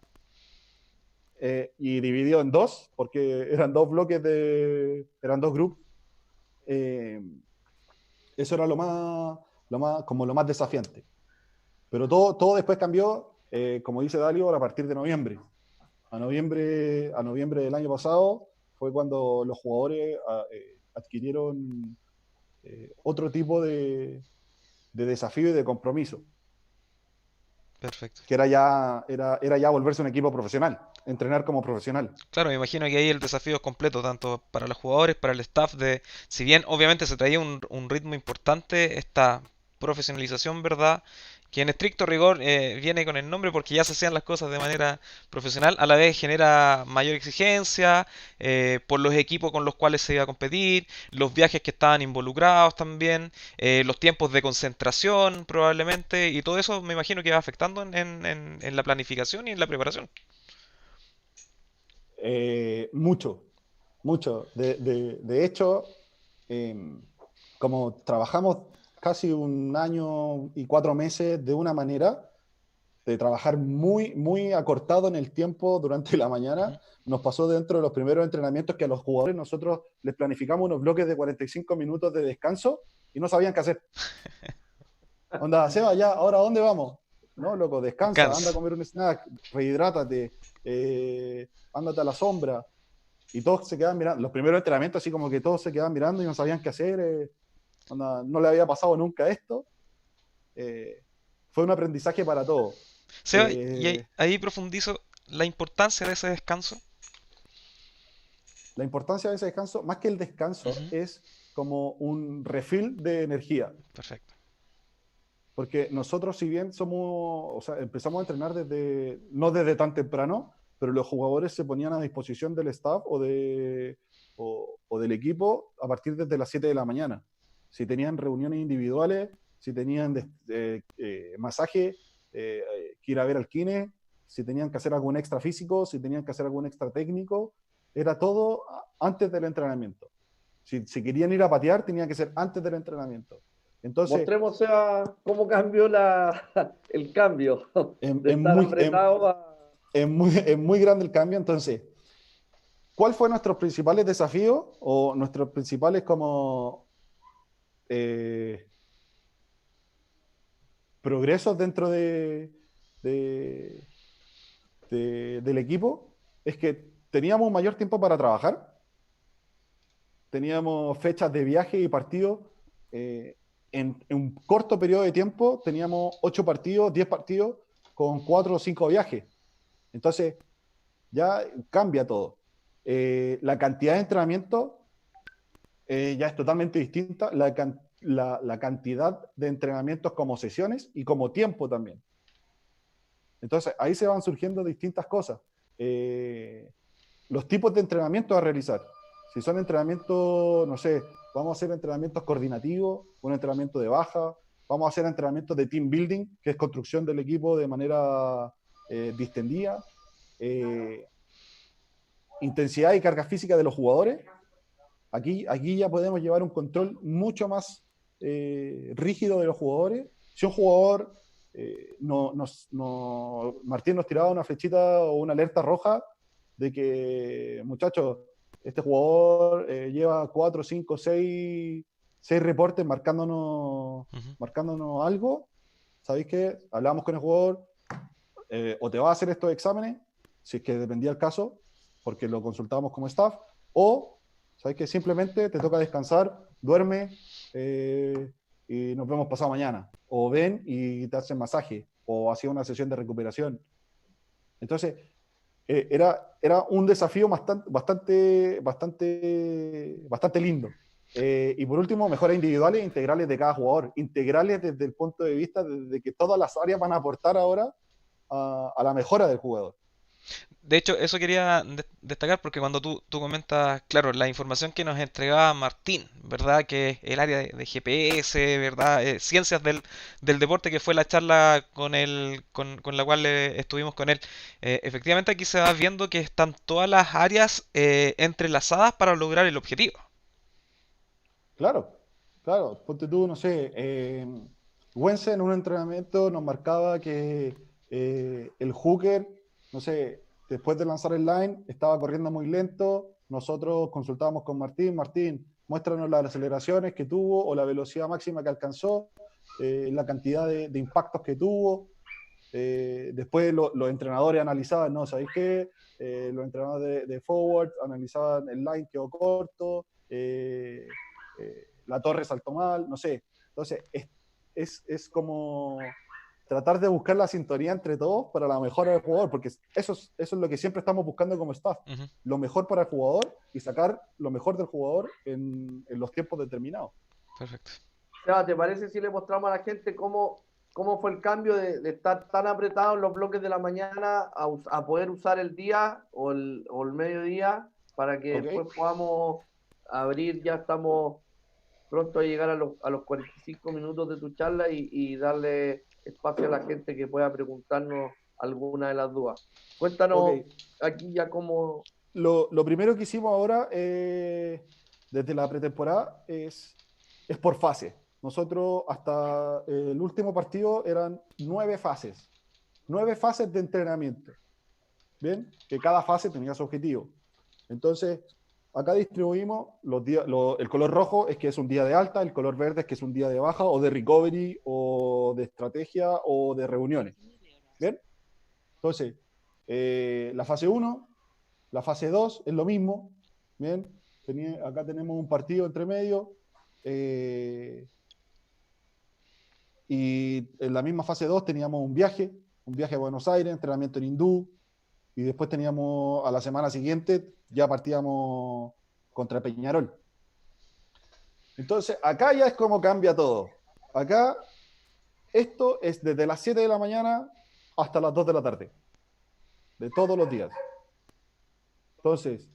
y dividido en dos, porque eran dos bloques, eran dos grupos. Eso era como lo más desafiante. Pero todo después cambió, como dice Dalio, a partir de noviembre. A noviembre del año pasado fue cuando los jugadores adquirieron otro tipo de desafío y de compromiso, Perfecto. que era ya volverse un equipo profesional, entrenar como profesional. Claro, me imagino que ahí el desafío es completo, tanto para los jugadores, para el staff si bien obviamente se traía un ritmo importante, esta profesionalización, ¿verdad? Que en estricto rigor viene con el nombre porque ya se hacían las cosas de manera profesional, a la vez genera mayor exigencia por los equipos con los cuales se iba a competir, los viajes que estaban involucrados también, los tiempos de concentración probablemente, y todo eso me imagino que va afectando en la planificación y en la preparación. Mucho, mucho. De hecho, eh, como trabajamos casi 1 año y 4 meses de una manera, de trabajar muy, muy acortado en el tiempo durante la Ujú. mañana, nos pasó dentro de los primeros entrenamientos que a los jugadores nosotros les planificamos unos bloques de 45 minutos de descanso y no sabían qué hacer. Onda, Seba, ya, ahora ¿a dónde vamos? no, loco, descansa, Descansa. anda a comer un snack, rehidrátate, ándate a la sombra. Y todos se quedaban mirando. Los primeros entrenamientos, así como que todos se quedaban mirando y no sabían qué hacer. No le había pasado nunca esto. Fue un aprendizaje para todos. Seba, y ahí profundizo la importancia de ese descanso. La importancia de ese descanso, más que el descanso, es como un refill de energía. Perfecto. Porque nosotros, si bien empezamos a entrenar no desde tan temprano, pero los jugadores se ponían a disposición del staff o del equipo a partir desde las 7 de la mañana. Si tenían reuniones individuales, si tenían masaje, que ir a ver al kine, si tenían que hacer algún extra físico, si tenían que hacer algún extra técnico, era todo antes del entrenamiento. Si querían ir a patear, tenía que ser antes del entrenamiento. Entonces, mostremos cómo cambió el cambio de estar apretado a... Es muy grande el cambio. Entonces, ¿cuál fue nuestros principales desafíos o nuestros principales como progresos dentro del equipo? Es que teníamos un mayor tiempo para trabajar, teníamos fechas de viaje y partidos. En un corto periodo de tiempo teníamos 8 partidos, 10 partidos con 4 o 5 viajes. Entonces, ya cambia todo. La cantidad de entrenamiento ya es totalmente distinta. La cantidad de entrenamientos como sesiones y como tiempo también. Entonces, ahí se van surgiendo distintas cosas. Los tipos de entrenamiento a realizar. Si son entrenamientos, no sé, vamos a hacer entrenamientos coordinativos, un entrenamiento de baja, vamos a hacer entrenamientos de team building, que es construcción del equipo de manera distendida, intensidad y carga física de los jugadores. Aquí ya podemos llevar un control mucho más rígido de los jugadores. Si un jugador, Martín nos tiraba una flechita o una alerta roja de que, muchachos, este jugador lleva 4, 5, 6 reportes marcándonos algo, ¿sabéis qué? Hablamos con el jugador, o te va a hacer estos exámenes, si es que dependía el caso, porque lo consultábamos como staff, o, ¿sabéis qué? Simplemente te toca descansar, duerme, y nos vemos pasado mañana. O ven y te hacen masaje, o hacía una sesión de recuperación. Entonces, era un desafío bastante lindo. Y por último, mejoras individuales e integrales de cada jugador. Integrales desde el punto de vista de que todas las áreas van a aportar ahora a la mejora del jugador. De hecho, eso quería destacar porque cuando tú comentas, claro, la información que nos entregaba Martín, ¿verdad? Que es el área de GPS, ¿verdad? Ciencias del deporte, que fue la charla con la cual estuvimos con él. Efectivamente, aquí se va viendo que están todas las áreas entrelazadas para lograr el objetivo. Claro. Ponte tú, no sé, Wense en un entrenamiento nos marcaba que el hooker, no sé, después de lanzar el line, estaba corriendo muy lento. Nosotros consultábamos con Martín, muéstranos las aceleraciones que tuvo o la velocidad máxima que alcanzó, la cantidad de impactos que tuvo. Después los entrenadores analizaban, ¿no? ¿Sabéis qué? Los entrenadores de forward analizaban el line, quedó corto, la torre saltó mal, no sé. Entonces, es como tratar de buscar la sintonía entre todos para la mejora del jugador, porque eso es lo que siempre estamos buscando como staff, lo mejor para el jugador y sacar lo mejor del jugador en los tiempos determinados. Perfecto. Seba, ¿te parece si le mostramos a la gente cómo fue el cambio de estar tan apretado en los bloques de la mañana a poder usar el día o el mediodía para que después podamos abrir? Ya estamos pronto a llegar a los 45 minutos de tu charla y darle espacio a la gente que pueda preguntarnos alguna de las dudas. Cuéntanos aquí ya cómo... Lo primero que hicimos ahora, desde la pretemporada, es por fase. Nosotros hasta el último partido eran 9 fases. 9 fases de entrenamiento. ¿Bien? Que cada fase tenía su objetivo. Entonces, acá distribuimos los días. El color rojo es que es un día de alta, el color verde es que es un día de baja, o de recovery, o de estrategia, o de reuniones. ¿Bien? Entonces, la fase 1, la fase 2 es lo mismo. ¿Bien? Acá tenemos un partido entre medio. Y en la misma fase 2 teníamos un viaje a Buenos Aires, entrenamiento en hindú. Y después teníamos, a la semana siguiente, ya partíamos contra Peñarol. Entonces, acá ya es como cambia todo. Acá, esto es desde las 7 de la mañana hasta las 2 de la tarde. De todos los días. Entonces,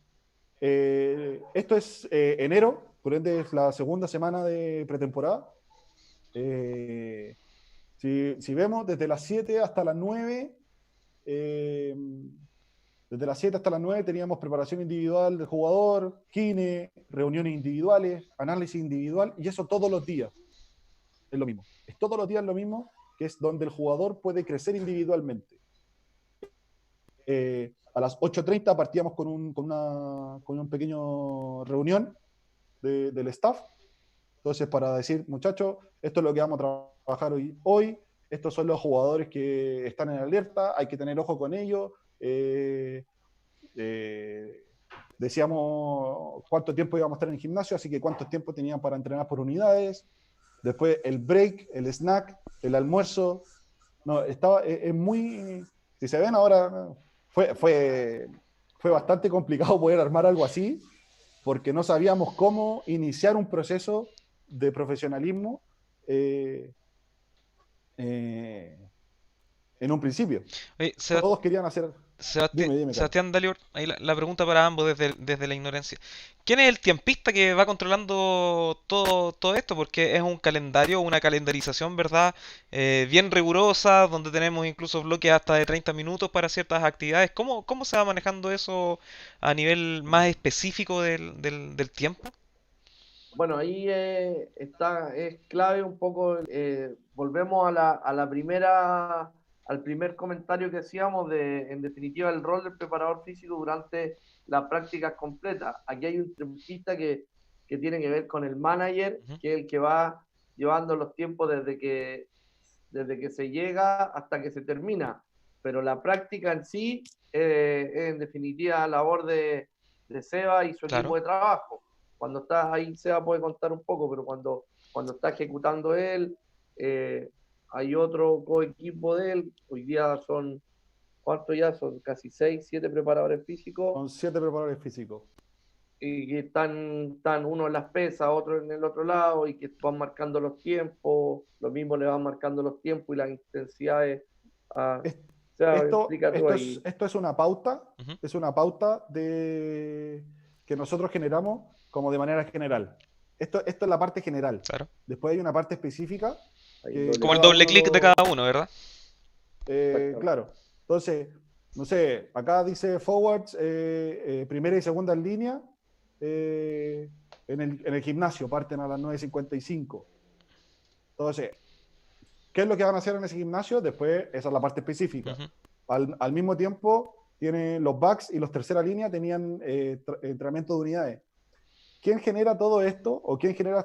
esto es enero, por ende es la segunda semana de pretemporada. Si vemos, desde las 7 hasta las 9, desde las 7 hasta las 9 teníamos preparación individual del jugador, kine, reuniones individuales, análisis individual, y eso todos los días. Es lo mismo. Es todos los días lo mismo, que es donde el jugador puede crecer individualmente. A las 8:30 partíamos con un pequeño reunión del staff. Entonces, para decir, muchachos, esto es lo que vamos a trabajar hoy, estos son los jugadores que están en alerta, hay que tener ojo con ellos. Decíamos cuánto tiempo íbamos a estar en el gimnasio, así que cuánto tiempo tenían para entrenar por unidades. Después el break, el snack, el almuerzo. No, es muy... Si se ven ahora, fue bastante complicado poder armar algo así, porque no sabíamos cómo iniciar un proceso de profesionalismo en un principio. Oye, Todos querían hacer... Dime, Carlos. Sebastián Dalior, ahí la pregunta para ambos desde la ignorancia. ¿Quién es el tiempista que va controlando todo esto? Porque es un calendario, una calendarización, ¿verdad? Bien rigurosa, donde tenemos incluso bloques hasta de 30 minutos para ciertas actividades. ¿Cómo se va manejando eso a nivel más específico del tiempo? Bueno, ahí es clave un poco, volvemos a la primera, al primer comentario que hacíamos en definitiva, el rol del preparador físico durante las prácticas completas. Aquí hay un tiempista que tiene que ver con el manager, que es el que va llevando los tiempos desde que se llega hasta que se termina. Pero la práctica en sí es en definitiva labor de Seba y su equipo de trabajo. Cuando está ahí, Seba puede contar un poco, pero cuando está ejecutando él, hay otro coequipo de él. Hoy día son, ¿cuántos ya? Son casi 6, 7 preparadores físicos. Son 7 preparadores físicos. Y que están uno en las pesas, otro en el otro lado, y que van marcando los tiempos. Lo mismo le van marcando los tiempos y las intensidades. Esto es una pauta, es una pauta que nosotros generamos como de manera general. Esto es la parte general. Claro. Después hay una parte específica. Como el doble clic de cada uno, ¿verdad? Claro. Entonces, no sé, acá dice forwards, primera y segunda en línea, en el gimnasio, parten a las 9:55. Entonces, ¿qué es lo que van a hacer en ese gimnasio? Después, esa es la parte específica. Al mismo tiempo, tienen los backs y los tercera línea tenían entrenamiento de unidades. ¿Quién genera todo esto? ¿O quién genera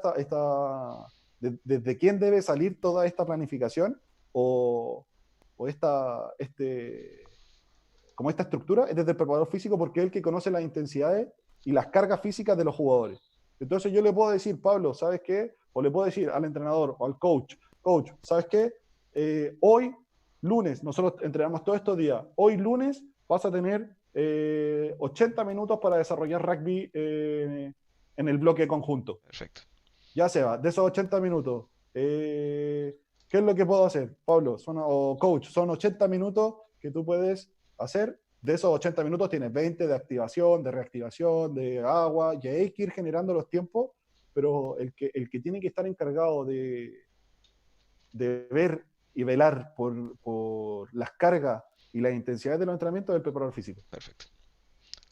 desde quién debe salir toda esta planificación? ¿O esta estructura? Es desde el preparador físico, porque es el que conoce las intensidades y las cargas físicas de los jugadores. Entonces yo le puedo decir, Pablo, ¿sabes qué? O le puedo decir al entrenador o al coach, ¿sabes qué? Hoy, lunes, nosotros entrenamos todos estos días. Hoy, lunes, vas a tener 80 minutos para desarrollar rugby en el bloque conjunto. Perfecto. Ya se va. De esos 80 minutos, ¿qué es lo que puedo hacer, Pablo? Coach, son 80 minutos que tú puedes hacer. De esos 80 minutos tienes 20 de activación, de reactivación, de agua, y hay que ir generando los tiempos, pero el que tiene que estar encargado de ver y velar por las cargas y las intensidades de los entrenamientos es el preparador físico. Perfecto.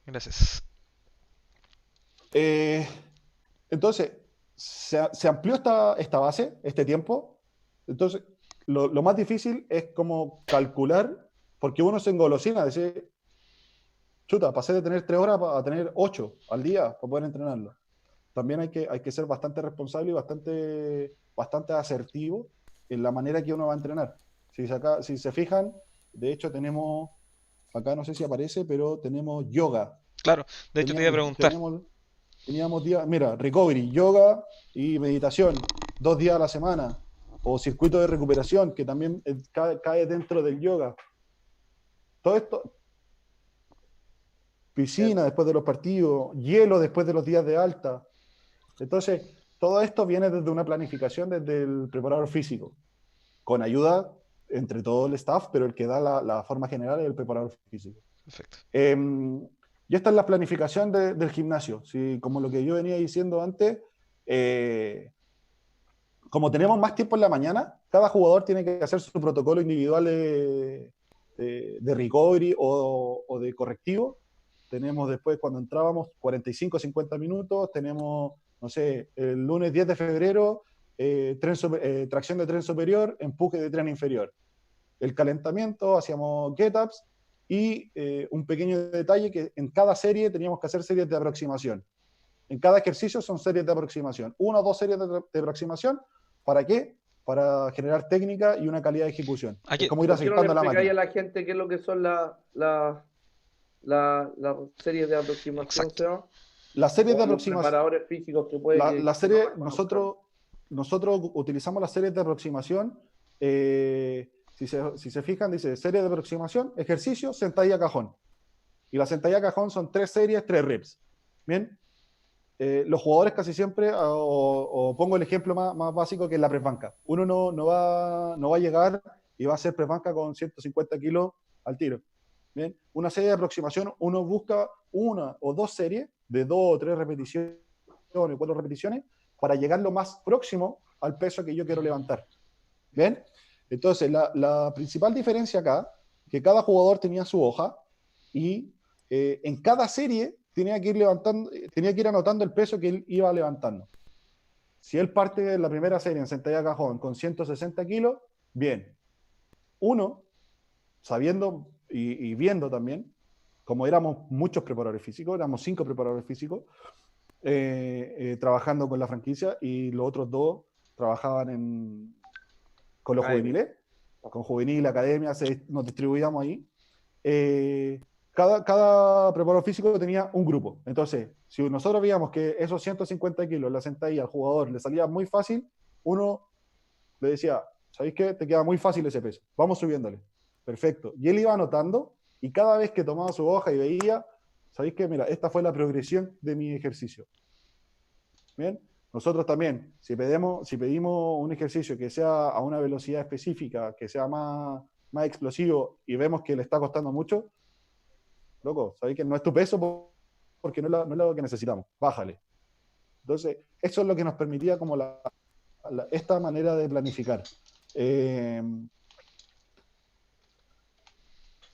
Gracias. Entonces, se amplió esta base, este tiempo. Entonces, lo más difícil es como calcular, porque uno se engolosina, decir, chuta, pasé de tener 3 horas a tener 8 al día para poder entrenarlo. También hay que ser bastante responsable y bastante asertivo en la manera que uno va a entrenar. Si se fijan, De hecho, tenemos, acá no sé si aparece, pero tenemos yoga. Claro, de hecho te iba a preguntar. Teníamos días, mira, recovery, yoga y meditación, 2 días a la semana. O circuito de recuperación, que también cae dentro del yoga. Todo esto, piscina después de los partidos, hielo después de los días de alta. Entonces, todo esto viene desde una planificación desde el preparador físico, con ayuda entre todo el staff, pero el que da la forma general es el preparador físico. Perfecto. Y esta es la planificación del gimnasio. ¿Sí? Como lo que yo venía diciendo antes, como tenemos más tiempo en la mañana, cada jugador tiene que hacer su protocolo individual de recovery o de correctivo. Tenemos después, cuando entrábamos, 45, 50 minutos. Tenemos, no sé, el lunes 10 de febrero, tracción de tren superior, empuje de tren inferior. El calentamiento, hacíamos get-ups y un pequeño detalle que en cada serie teníamos que hacer series de aproximación. En cada ejercicio son series de aproximación. 1 o 2 series de aproximación. ¿Para qué? Para generar técnica y una calidad de ejecución. Aquí, es como ir ¿Por qué no le acercando a la explicáis máquina. a la gente qué es lo que son las series de aproximación, exacto. Seba? Las series de O los aproximación. preparadores físicos que puede La que no serie, las conozcan. nosotros utilizamos las series de aproximación. Si se fijan, dice serie de aproximación, ejercicio, sentadilla, cajón. Y la sentadilla, cajón son 3 series, 3 reps. Bien. Los jugadores casi siempre, o pongo el ejemplo más básico que es la press banca. Uno no va a llegar y va a hacer press banca con 150 kilos al tiro. Bien, una serie de aproximación, uno busca 1 o 2 series de 2 o 3 repeticiones, 4 repeticiones, para llegar lo más próximo al peso que yo quiero levantar. Bien, entonces la principal diferencia acá, que cada jugador tenía su hoja y en cada serie tenía que ir anotando el peso que él iba levantando. Si él parte de la primera serie en sentadilla cajón con 160 kilos, bien. Uno, sabiendo y viendo también, como éramos muchos preparadores físicos, éramos 5 preparadores físicos, trabajando con la franquicia, y los otros 2 trabajaban con los juveniles, con juvenil, academia, nos distribuíamos ahí. Cada preparador físico tenía un grupo. Entonces, si nosotros veíamos que esos 150 kilos la sentadilla al jugador le salía muy fácil, uno le decía, ¿sabéis qué? Te queda muy fácil ese peso, vamos subiéndole. Perfecto. Y él iba anotando, y cada vez que tomaba su hoja y veía, ¿sabéis qué? Mira, esta fue la progresión de mi ejercicio. Bien. Nosotros también, si pedimos un ejercicio que sea a una velocidad específica, que sea más explosivo, y vemos que le está costando mucho, loco, sabéis que no es tu peso porque no es lo que necesitamos, bájale. Entonces, eso es lo que nos permitía como esta manera de planificar.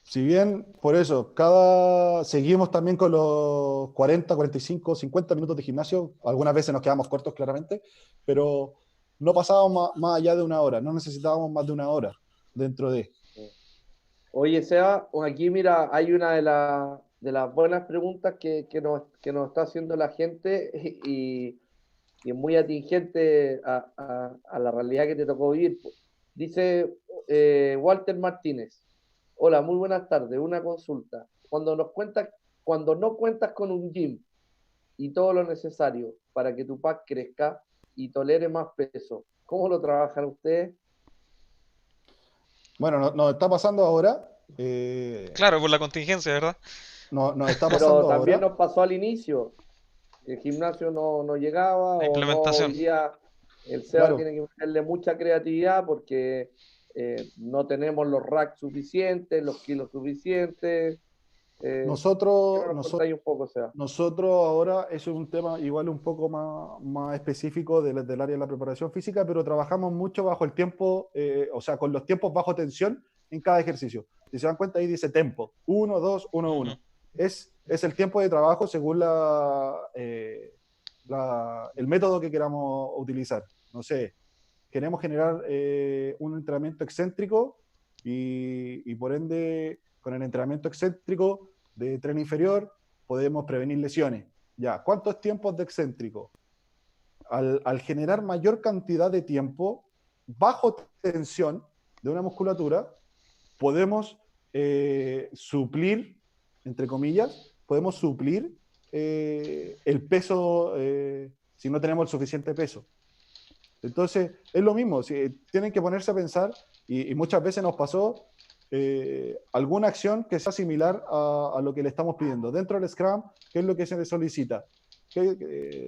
Si bien, por eso, seguimos también con los 40, 45, 50 minutos de gimnasio. Algunas veces nos quedamos cortos, claramente, pero no pasábamos más allá de 1 hora. No necesitábamos más de 1 hora dentro de. Oye, Seba, aquí mira, hay una de las buenas preguntas que nos está haciendo la gente y es muy atingente a la realidad que te tocó vivir. Dice Walter Martínez. Hola, muy buenas tardes. Una consulta. Cuando no cuentas con un gym y todo lo necesario para que tu pack crezca y tolere más peso, ¿cómo lo trabajan ustedes? Bueno, nos está pasando ahora. Claro, por la contingencia, ¿verdad? Nos está Pero pasando también ahora. nos pasó al inicio. El gimnasio no llegaba La o no, hoy implementación. día el SEBA Claro, tiene que meterle mucha creatividad porque no tenemos los racks suficientes, los kilos suficientes. ¿Por qué nosotros, no nos nosotros contáis un poco, SEBA? Nosotros ahora, eso es un tema igual un poco más específico del área de la preparación física, pero trabajamos mucho bajo el tiempo, o sea, con los tiempos bajo tensión en cada ejercicio. Si se dan cuenta, ahí dice tempo, 1, 2, 1, Ujú. 1. Es el tiempo de trabajo según el método que queramos utilizar. No sé, queremos generar un entrenamiento excéntrico y por ende, con el entrenamiento excéntrico de tren inferior, podemos prevenir lesiones. Ya, ¿cuántos tiempos de excéntrico? Al generar mayor cantidad de tiempo bajo tensión de una musculatura, podemos suplir, entre comillas, podemos suplir el peso si no tenemos el suficiente peso. Entonces, es lo mismo, si tienen que ponerse a pensar, y muchas veces nos pasó alguna acción que sea similar a lo que le estamos pidiendo. Dentro del Scrum, ¿qué es lo que se le solicita?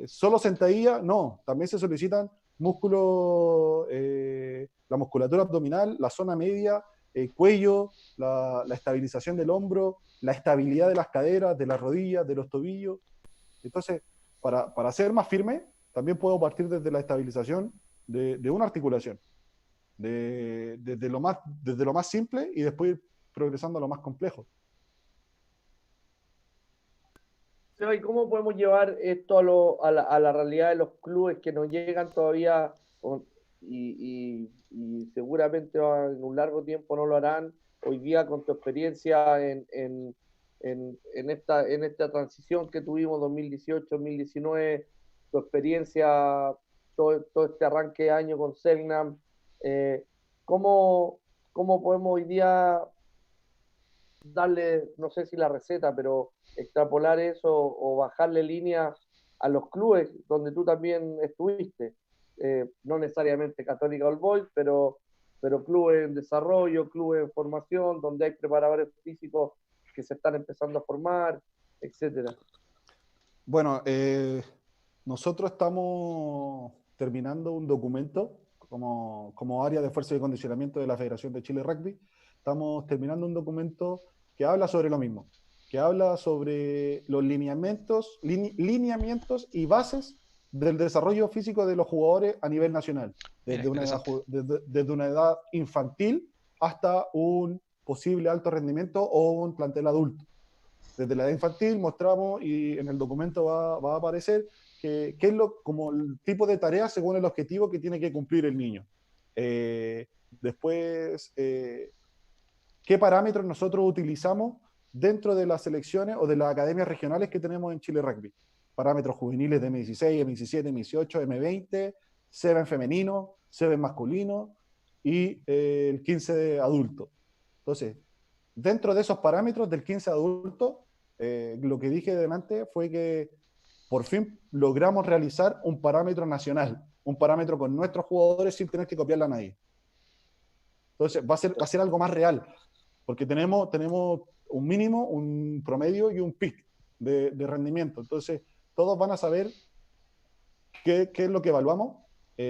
¿Solo sentadilla? No, también se solicitan músculos, la musculatura abdominal, la zona media, el cuello, la estabilización del hombro, la estabilidad de las caderas, de las rodillas, de los tobillos. Entonces, para ser más firme, también puedo partir desde la estabilización de una articulación, desde lo más simple y después ir progresando a lo más complejo. Seba, ¿y cómo podemos llevar esto a la realidad de los clubes que no llegan todavía y seguramente en un largo tiempo no lo harán? Hoy día, con tu experiencia en esta transición que tuvimos 2018-2019, tu experiencia, todo este arranque de año con Selknam, eh, ¿cómo, ¿cómo podemos hoy día darle, no sé si la receta, pero extrapolar eso o bajarle línea a los clubes donde tú también estuviste? No necesariamente Católica All Boys, pero clubes en desarrollo, clubes en formación, donde hay preparadores físicos que se están empezando a formar, etcétera. Bueno, nosotros estamos terminando un documento como área de fuerza y condicionamiento de la Federación de Chile Rugby. Estamos terminando un documento que habla sobre lo mismo, que habla sobre los lineamientos y bases del desarrollo físico de los jugadores a nivel nacional, Mira, desde una edad infantil hasta un posible alto rendimiento o un plantel adulto. Desde la edad infantil mostramos, y en el documento va a aparecer, qué es como el tipo de tarea según el objetivo que tiene que cumplir el niño. Después, qué parámetros nosotros utilizamos dentro de las selecciones o de las academias regionales que tenemos en Chile Rugby. Parámetros juveniles de M16, M17, M18, M20, SEBA en femenino, SEBA en masculino y el 15 de adulto. Entonces, dentro de esos parámetros del 15 adulto, lo que dije delante fue que por fin logramos realizar un parámetro nacional, un parámetro con nuestros jugadores sin tener que copiarla a nadie. Entonces va a ser algo más real, porque tenemos un mínimo, un promedio y un pic de rendimiento. Entonces todos van a saber qué es lo que evaluamos.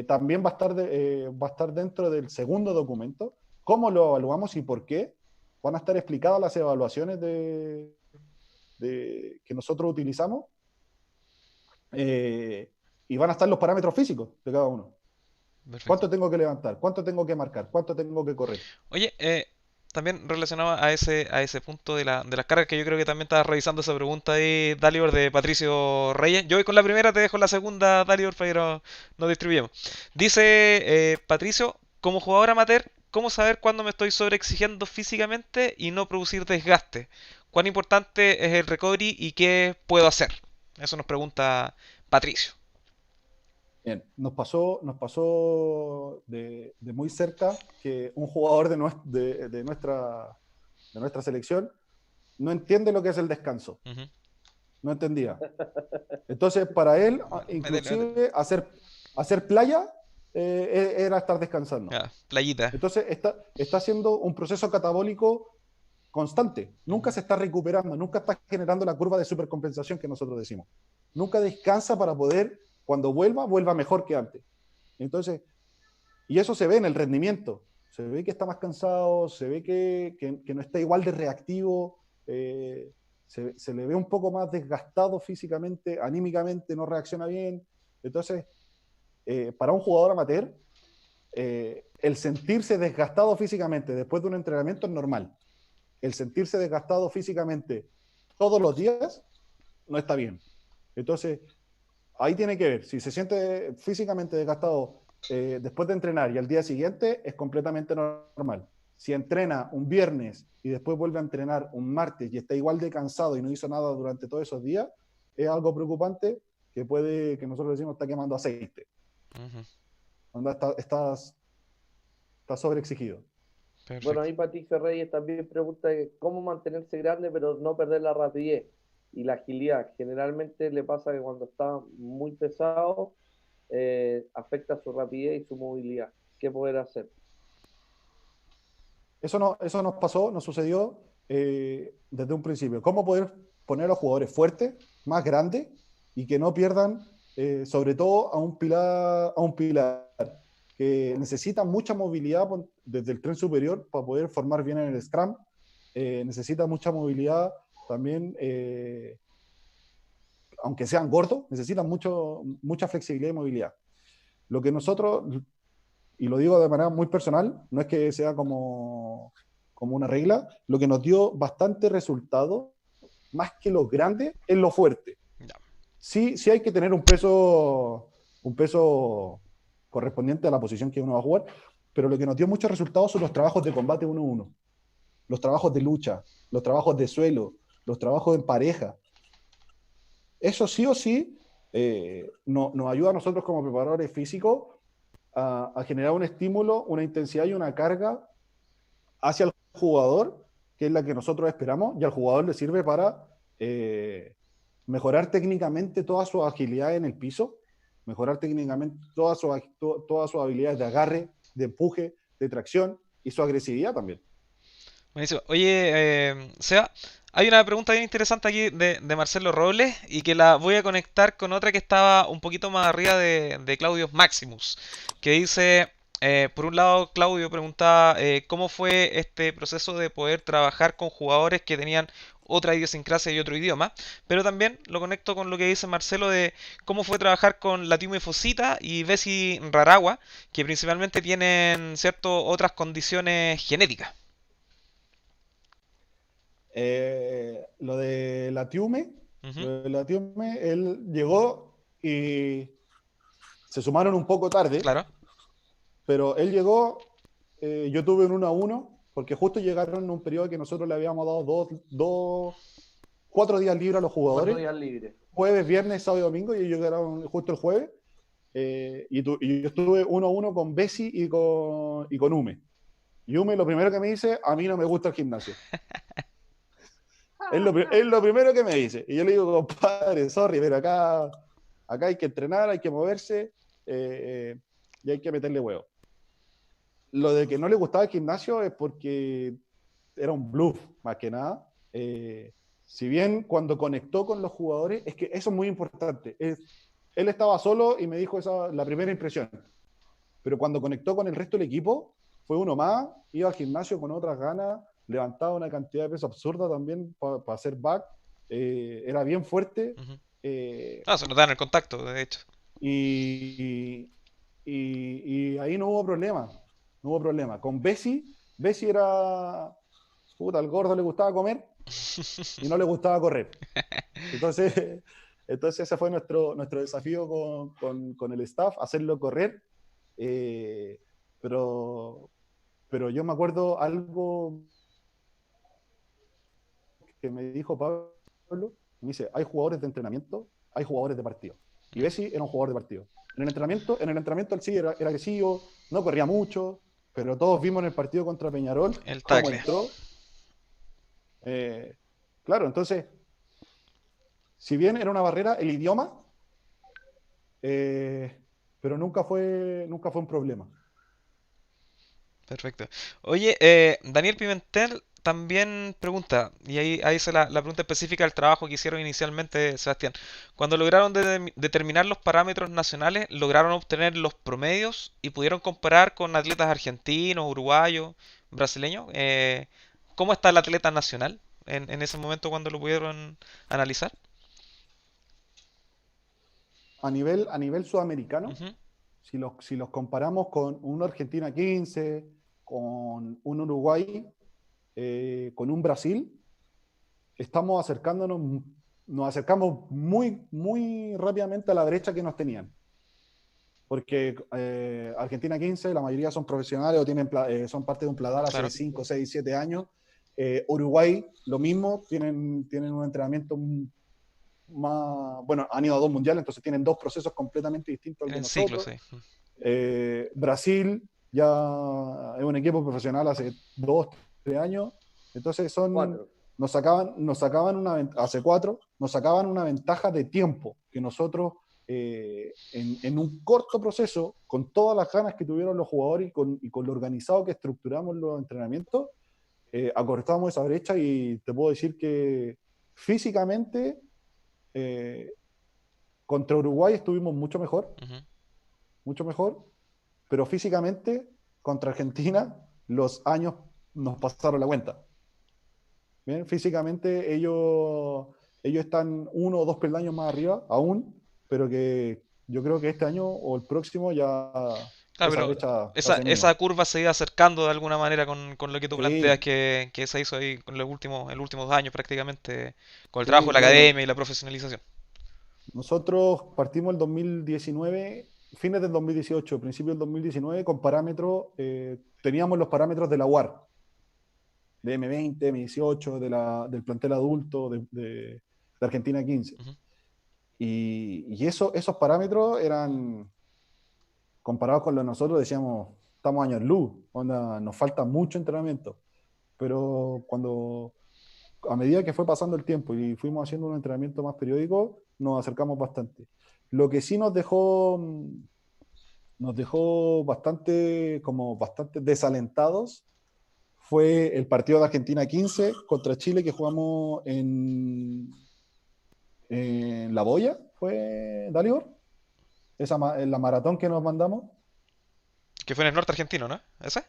También va a estar dentro del segundo documento, cómo lo evaluamos y por qué. Van a estar explicadas las evaluaciones que nosotros utilizamos y van a estar los parámetros físicos de cada uno. perfecto. ¿Cuánto tengo que levantar? ¿Cuánto tengo que marcar? ¿Cuánto tengo que correr? Oye, también relacionado a ese punto de las cargas, que yo creo que también estabas revisando esa pregunta ahí, Dalibor, de Patricio Reyes. Yo voy con la primera, te dejo la segunda, Dalibor, para que nos distribuyamos. Dice Patricio, como jugador amateur, ¿cómo saber cuándo me estoy sobreexigiendo físicamente y no producir desgaste? ¿Cuán importante es el recovery y qué puedo hacer? Eso nos pregunta Patricio. Bien, nos pasó de muy cerca que un jugador de nuestra selección no entiende lo que es el descanso. Ujú. No entendía. Entonces, para él, inclusive hacer playa era estar descansando. Ya, playita. Entonces, está haciendo un proceso catabólico constante. Nunca se está recuperando, nunca está generando la curva de supercompensación que nosotros decimos. Nunca descansa para poder, cuando vuelva mejor que antes. Entonces, y eso se ve en el rendimiento. Se ve que está más cansado, se ve que no está igual de reactivo, se le ve un poco más desgastado físicamente, anímicamente, no reacciona bien. Entonces, para un jugador amateur, el sentirse desgastado físicamente después de un entrenamiento es normal. El sentirse desgastado físicamente todos los días no está bien. Entonces, ahí tiene que ver. Si se siente físicamente desgastado después de entrenar y al día siguiente, es completamente normal. Si entrena un viernes y después vuelve a entrenar un martes y está igual de cansado y no hizo nada durante todos esos días, es algo preocupante que que nosotros decimos está quemando aceite. Ujú. Está sobreexigido. Bueno, Perfecto. ahí Patricio Reyes también pregunta que cómo mantenerse grande pero no perder la rapidez y la agilidad. Generalmente le pasa que cuando está muy pesado afecta su rapidez y su movilidad. ¿Qué poder hacer? Eso, no, eso nos pasó, nos sucedió desde un principio. ¿Cómo poder poner a los jugadores fuertes, más grandes y que no pierdan, sobre todo a un pilar que necesita mucha movilidad desde el tren superior para poder formar bien en el scrum? Necesita mucha movilidad también, aunque sean gordos, necesitan mucha flexibilidad y movilidad. Lo que nosotros, y lo digo de manera muy personal, no es que sea como una regla, lo que nos dio bastante resultado, más que los grandes, es lo fuerte. Ya. Sí, sí hay que tener un peso correspondiente a la posición que uno va a jugar, pero lo que nos dio muchos resultados son los trabajos de combate 1-1, los trabajos de lucha, los trabajos de suelo, los trabajos en pareja. Eso sí o sí nos ayuda a nosotros como preparadores físicos a generar un estímulo, una intensidad y una carga hacia el jugador, que es la que nosotros esperamos, y al jugador le sirve para mejorar técnicamente toda su agilidad en el piso, mejorar técnicamente todas sus habilidades de agarre, de empuje, de tracción y su agresividad también. Buenísimo. Oye, Seba, hay una pregunta bien interesante aquí de Marcelo Robles y que la voy a conectar con otra que estaba un poquito más arriba de Claudio Maximus, que dice, por un lado, Claudio preguntaba cómo fue este proceso de poder trabajar con jugadores que tenían otra idiosincrasia y otro idioma, pero también lo conecto con lo que dice Marcelo de cómo fue trabajar con Latiume Fosita y Bessi Raragua, que principalmente tienen, cierto, otras condiciones genéticas. Lo de la Tiume, Ujú, él llegó y se sumaron un poco tarde, claro. pero él llegó, yo tuve un 1-1, porque justo llegaron en un periodo que nosotros le habíamos dado 4 días libres a los Cuatro jugadores, días libres. jueves, viernes, sábado y domingo, y ellos llegaron justo el jueves, y yo estuve 1-1 con Bessi y con Ume. Y Ume lo primero que me dice, a mí no me gusta el gimnasio. Es lo primero que me dice. Y yo le digo, compadre, sorry, pero acá hay que entrenar, hay que moverse y hay que meterle huevo. Lo de que no le gustaba el gimnasio es porque era un bluff, más que nada. Si bien cuando conectó con los jugadores, es que eso es muy importante. Él estaba solo y me dijo esa la primera impresión. Pero cuando conectó con el resto del equipo, fue uno más, iba al gimnasio con otras ganas, levantaba una cantidad de peso absurda también para hacer back, era bien fuerte. Ujú. eh, Ah, se nos dan el contacto, de hecho. y, y ahí no hubo problema, no hubo problema. Con Bessi era, puta, al gordo le gustaba comer y no le gustaba correr. Entonces, entonces ese fue nuestro desafío con el staff, hacerlo correr. Eh, pero, pero yo me acuerdo algo que me dijo Pablo, me dice, hay jugadores de entrenamiento, hay jugadores de partido. Y Bessi era un jugador de partido. En el entrenamiento él sí era agresivo, no corría mucho, pero todos vimos en el partido contra Peñarol El cómo tackle. entró. Eh, claro, entonces, si bien era una barrera el idioma, eh, pero nunca fue un problema. Perfecto. Oye, Daniel Pimentel también pregunta, y ahí hice la pregunta específica del trabajo que hicieron inicialmente, Sebastián. Cuando lograron determinar los parámetros nacionales, lograron obtener los promedios y pudieron comparar con atletas argentinos, uruguayos, brasileños. ¿Cómo está el atleta nacional en ese momento cuando lo pudieron analizar? A nivel sudamericano, Ujú, si los comparamos con un Argentina 15, con un Uruguay, con un Brasil, nos acercamos muy, muy rápidamente a la brecha que nos tenían. Porque Argentina 15, la mayoría son profesionales o son parte de un Pladar hace claro. 5, 6, 7 años. Uruguay, lo mismo, tienen un entrenamiento más, bueno, han ido a 2 mundiales, entonces tienen 2 procesos completamente distintos al de En ciclo, nosotros. sí. Brasil ya es un equipo profesional hace 2, 3 años. Entonces Cuatro. hace 4, nos sacaban una ventaja de tiempo que nosotros en un corto proceso, con todas las ganas que tuvieron los jugadores y con lo organizado que estructuramos los entrenamientos, acortamos esa brecha y te puedo decir que físicamente eh, contra Uruguay estuvimos Ujú. mucho mejor, pero físicamente contra Argentina los años nos pasaron la cuenta. Bien, físicamente ellos están 1 o 2 peldaños más arriba aún, pero que yo creo que este año o el próximo ya Claro, esa pero brecha esa, se esa minima. curva se iba acercando de alguna manera con lo que tú planteas Sí, que se hizo ahí en los últimos años prácticamente, con el trabajo sí, de la bueno, academia y la profesionalización. nosotros partimos el 2019, fines del 2018, principios del 2019, con parámetros, teníamos los parámetros de la UAR, de M20, M18, del plantel adulto, de Argentina 15. Ujú. Y esos parámetros eran, comparados con los de nosotros, decíamos, estamos años luz, onda, nos falta mucho entrenamiento. Pero a medida que fue pasando el tiempo y fuimos haciendo un entrenamiento más periódico, nos acercamos bastante. Lo que sí nos dejó bastante desalentados fue el partido de Argentina 15 contra Chile que jugamos en La Boya, fue Dalibor, la maratón que nos mandamos. Que fue en el norte argentino, ¿no? ¿Ese?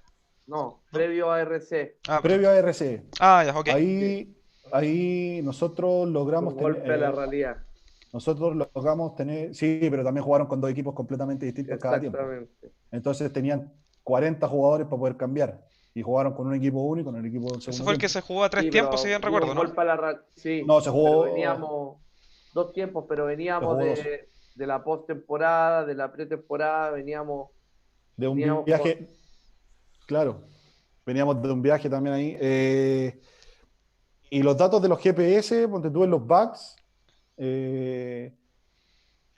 No, ¿No? previo a RC. Ah, Previo perfecto. a RC. Ah, ya, ok. Sí, Ahí nosotros un logramos tener, golpe a la realidad. sí, pero también jugaron con dos equipos completamente distintos cada tiempo. Exactamente. Entonces tenían 40 jugadores para poder cambiar. Y jugaron con un equipo único, con el equipo del Ese segundo fue el que tiempo. se jugó a tres Sí, tiempos, si pero bien hubo recuerdo, un ¿no? golpe a la realidad. Sí, No, se pero jugó, veníamos 2 tiempos, pero se veníamos jugó dos. de la postemporada, de la pretemporada, De un veníamos con. viaje, claro, veníamos de un viaje también ahí. Y los datos de los GPS, ponte tú en los bugs, eh,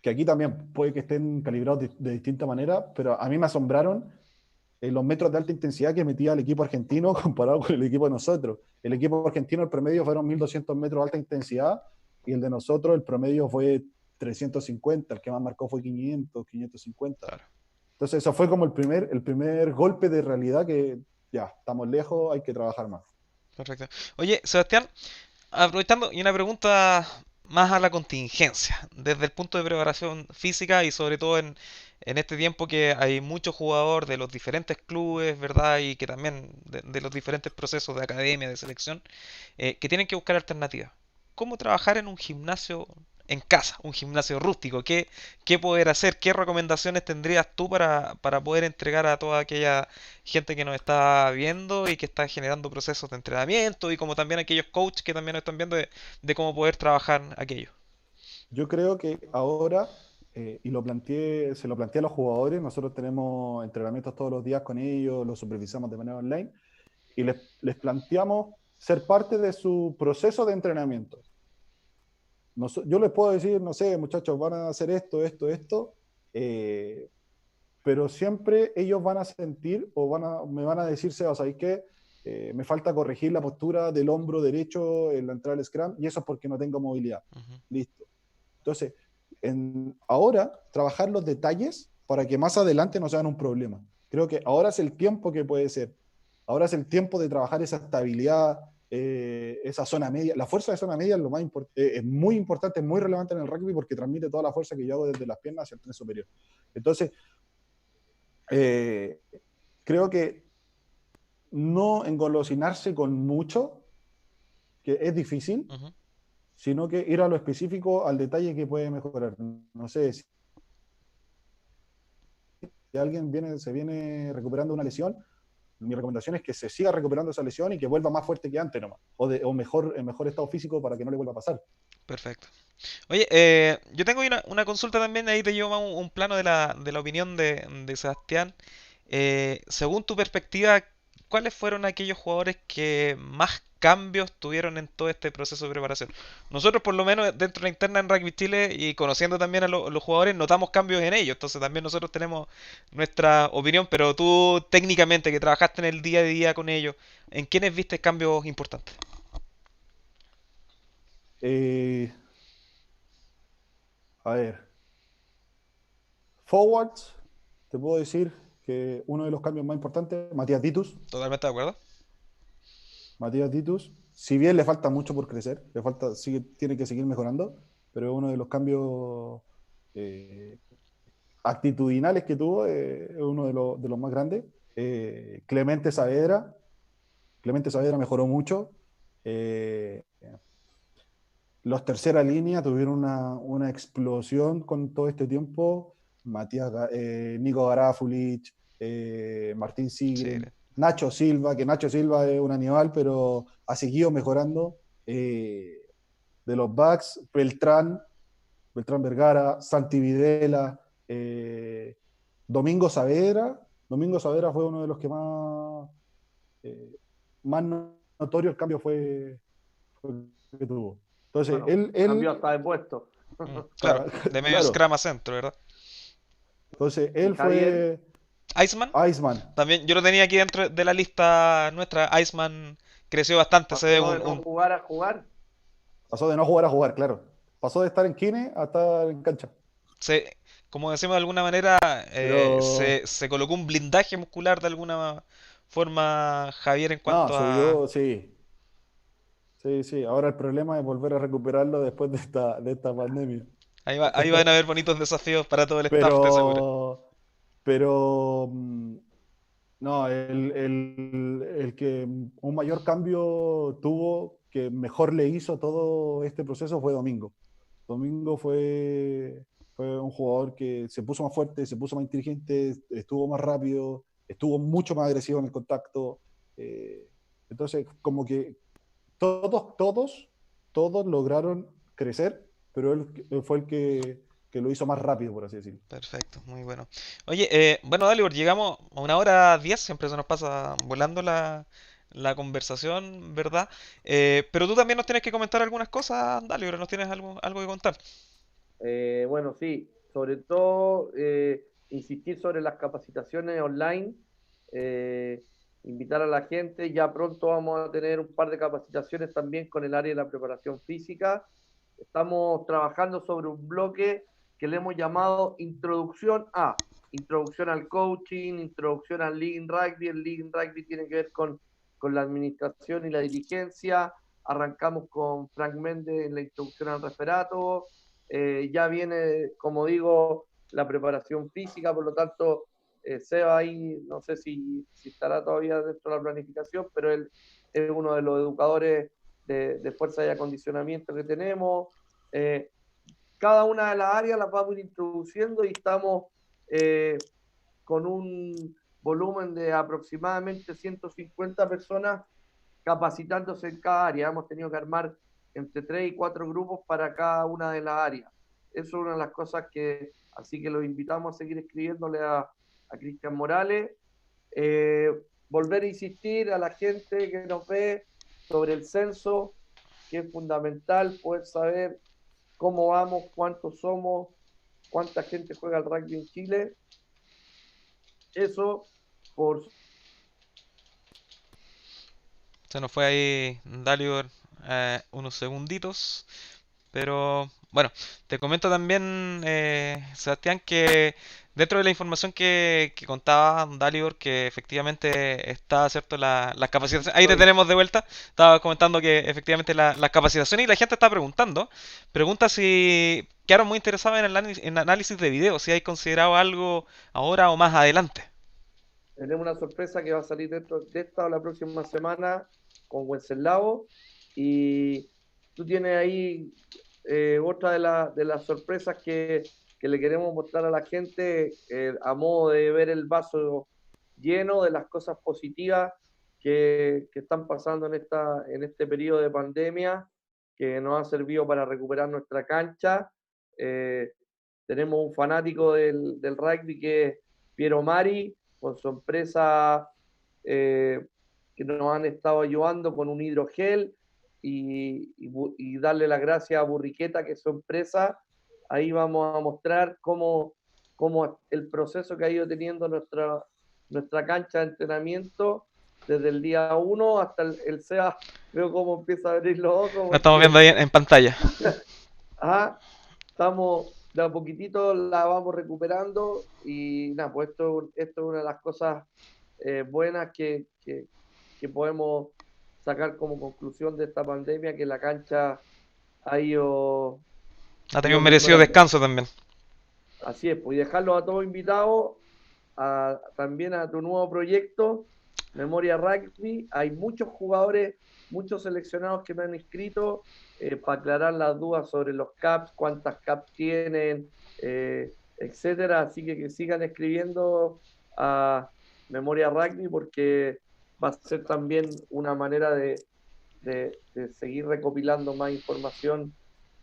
que aquí también puede que estén calibrados de distinta manera, pero a mí me asombraron los metros de alta intensidad que metía el equipo argentino comparado con el equipo de nosotros. El equipo argentino, el promedio fueron 1200 metros de alta intensidad y el de nosotros, el promedio fue 350, el que más marcó fue 500, 550. Claro, Entonces, eso fue como el primer golpe de realidad que ya, estamos lejos, hay que trabajar más. perfecto. Oye, Sebastián, aprovechando, y una pregunta más a la contingencia, desde el punto de preparación física y sobre todo en este tiempo que hay mucho jugador de los diferentes clubes, ¿verdad? Y que también de los diferentes procesos de academia, de selección, que tienen que buscar alternativas. ¿Cómo trabajar en un gimnasio en casa, un gimnasio rústico? ¿Qué poder hacer? ¿Qué recomendaciones tendrías tú para poder entregar a toda aquella gente que nos está viendo y que está generando procesos de entrenamiento y como también aquellos coaches que también nos están viendo de cómo poder trabajar aquello? Yo creo que ahora, y se lo planteé a los jugadores, nosotros tenemos entrenamientos todos los días con ellos, los supervisamos de manera online, y les planteamos ser parte de su proceso de entrenamiento. Yo les puedo decir, no sé, muchachos, van a hacer esto, esto, esto, eh, pero siempre ellos van a sentir o me van a decir, Seba, ¿sabéis qué? Me falta corregir la postura del hombro derecho en la entrada del scrum y eso es porque no tengo movilidad. Ujú. Listo. Entonces, ahora trabajar los detalles para que más adelante no sean un problema. Creo que ahora es el tiempo que puede ser. Ahora es el tiempo de trabajar esa estabilidad, esa zona media. La fuerza de zona media es es muy importante, es muy relevante en el rugby porque transmite toda la fuerza que yo hago desde las piernas hacia el tren superior. Entonces, eh, creo que no engolosinarse con mucho, que es difícil, Ujú. sino que ir a lo específico, al detalle que puede mejorar. No sé, si alguien se viene recuperando una lesión, mi recomendación es que se siga recuperando esa lesión y que vuelva más fuerte que antes nomás, o mejor, en mejor estado físico para que no le vuelva a pasar. Perfecto. Oye, yo tengo una consulta también, ahí te llevo a un plano de la opinión de Sebastián. Según tu perspectiva, ¿cuáles fueron aquellos jugadores que más cambios tuvieron en todo este proceso de preparación? Nosotros, por lo menos, dentro de la interna en Rugby Chile y conociendo también a los jugadores, notamos cambios en ellos. Entonces, también nosotros tenemos nuestra opinión. Pero tú, técnicamente, que trabajaste en el día a día con ellos, ¿en quiénes viste cambios importantes? Eh, a ver, forwards, te puedo decir que uno de los cambios más importantes, Matías Ditus. Totalmente de acuerdo. Matías Ditus, si bien le falta mucho por crecer, tiene que seguir mejorando, pero uno de los cambios eh, actitudinales que tuvo es uno de los más grandes. Clemente Saavedra. Clemente Saavedra mejoró mucho. Eh, los tercera línea tuvieron una explosión con todo este tiempo. Nico Garafulich, Martín Sí, Sigren, Nacho Silva, que Nacho Silva es un animal, pero ha seguido mejorando. De los backs, Beltrán Vergara, Santi Videla, Domingo Saavedra. Domingo Saavedra fue uno de los que eh, más notorio el cambio fue que tuvo. Entonces, Bueno, cambió hasta de puesto. claro, de medio claro, scrum a centro, ¿verdad? entonces Y él Javier, fue Iceman, Iceman. también yo lo tenía aquí dentro de la lista nuestra. Iceman creció bastante, se ve pasó de no jugar a jugar. Pasó de no jugar a jugar, claro. Pasó de estar en kine a estar en cancha. se, como decimos de alguna manera, Pero se colocó un blindaje muscular de alguna forma, Javier, en no, cuanto a... subió, sí. Sí, sí. Ahora el problema es volver a recuperarlo después de esta pandemia. Ahí van a haber bonitos desafíos para todo el staff, te aseguro. Pero, pero no, el que un mayor cambio tuvo, que mejor le hizo todo este proceso fue Domingo. Domingo fue un jugador que se puso más fuerte, se puso más inteligente, estuvo más rápido, estuvo mucho más agresivo en el contacto. eh, entonces, como que todos lograron crecer, pero él fue el que lo hizo más rápido, por así decirlo. Perfecto, muy bueno. Oye, bueno, Dalibor, llegamos a 1 hora 10, siempre se nos pasa volando la conversación, ¿verdad? Pero tú también nos tienes que comentar algunas cosas, Dalibor, nos tienes algo que contar. Bueno, sí, sobre todo insistir sobre las capacitaciones online, eh, invitar a la gente. Ya pronto vamos a tener un par de capacitaciones también con el área de la preparación física. Estamos trabajando sobre un bloque que le hemos llamado Introducción al coaching, Introducción al League Rugby. El League Rugby tiene que ver con la administración y la dirigencia. Arrancamos con Frank Méndez en la introducción al referato. Ya viene, como digo, la preparación física, por lo tanto, Seba ahí, no sé si estará todavía dentro de la planificación, pero él es uno de los educadores de fuerza y acondicionamiento que tenemos. Eh, Cada una de las áreas las vamos a ir introduciendo y estamos eh, con un volumen de aproximadamente 150 personas capacitándose en cada área. Hemos tenido que armar entre 3 y 4 grupos para cada una de las áreas. Eso es una de las cosas así que los invitamos a seguir escribiéndole a Cristian Morales. Eh, Volver a insistir a la gente que nos ve sobre el censo, que es fundamental poder saber cómo vamos, cuántos somos, cuánta gente juega al rugby en Chile. Eso por Se nos fue ahí Dalibor unos segunditos. Pero bueno, te comento también, Sebastián, que dentro de la información que contaba Dalibor, que efectivamente está, ¿cierto? Las capacitaciones, ahí te estoy. tenemos de vuelta, estaba comentando que efectivamente las capacitaciones y la gente está pregunta si quedaron muy interesados en análisis de video, si hay considerado algo ahora o más adelante. Tenemos una sorpresa que va a salir dentro de esta o la próxima semana con Wenceslao. Y tú tienes ahí otra de las sorpresas que le queremos mostrar a la gente a modo de ver el vaso lleno de las cosas positivas que están pasando en este periodo de pandemia, que nos ha servido para recuperar nuestra cancha. Eh, Tenemos un fanático del rugby que es Piero Mari, con su empresa que nos han estado ayudando con un hidrogel y darle las gracias a Burriqueta, que es su empresa. Ahí vamos a mostrar cómo el proceso que ha ido teniendo nuestra cancha de entrenamiento desde el día 1 hasta el SEA. Veo cómo empieza a abrir los ojos. Lo estamos viendo ahí en pantalla. Estamos de a poquitito, la vamos recuperando y nada, pues esto es una de las cosas buenas que podemos sacar como conclusión de esta pandemia, que la cancha ha ido... Ha tenido un merecido descanso también. Así es, pues, y dejarlos a todos invitados también a tu nuevo proyecto, Memoria Rugby. Hay muchos jugadores, muchos seleccionados que me han inscrito para aclarar las dudas sobre los caps, cuántas caps tienen, etcétera. Así que sigan escribiendo a Memoria Rugby, porque va a ser también una manera de seguir recopilando más información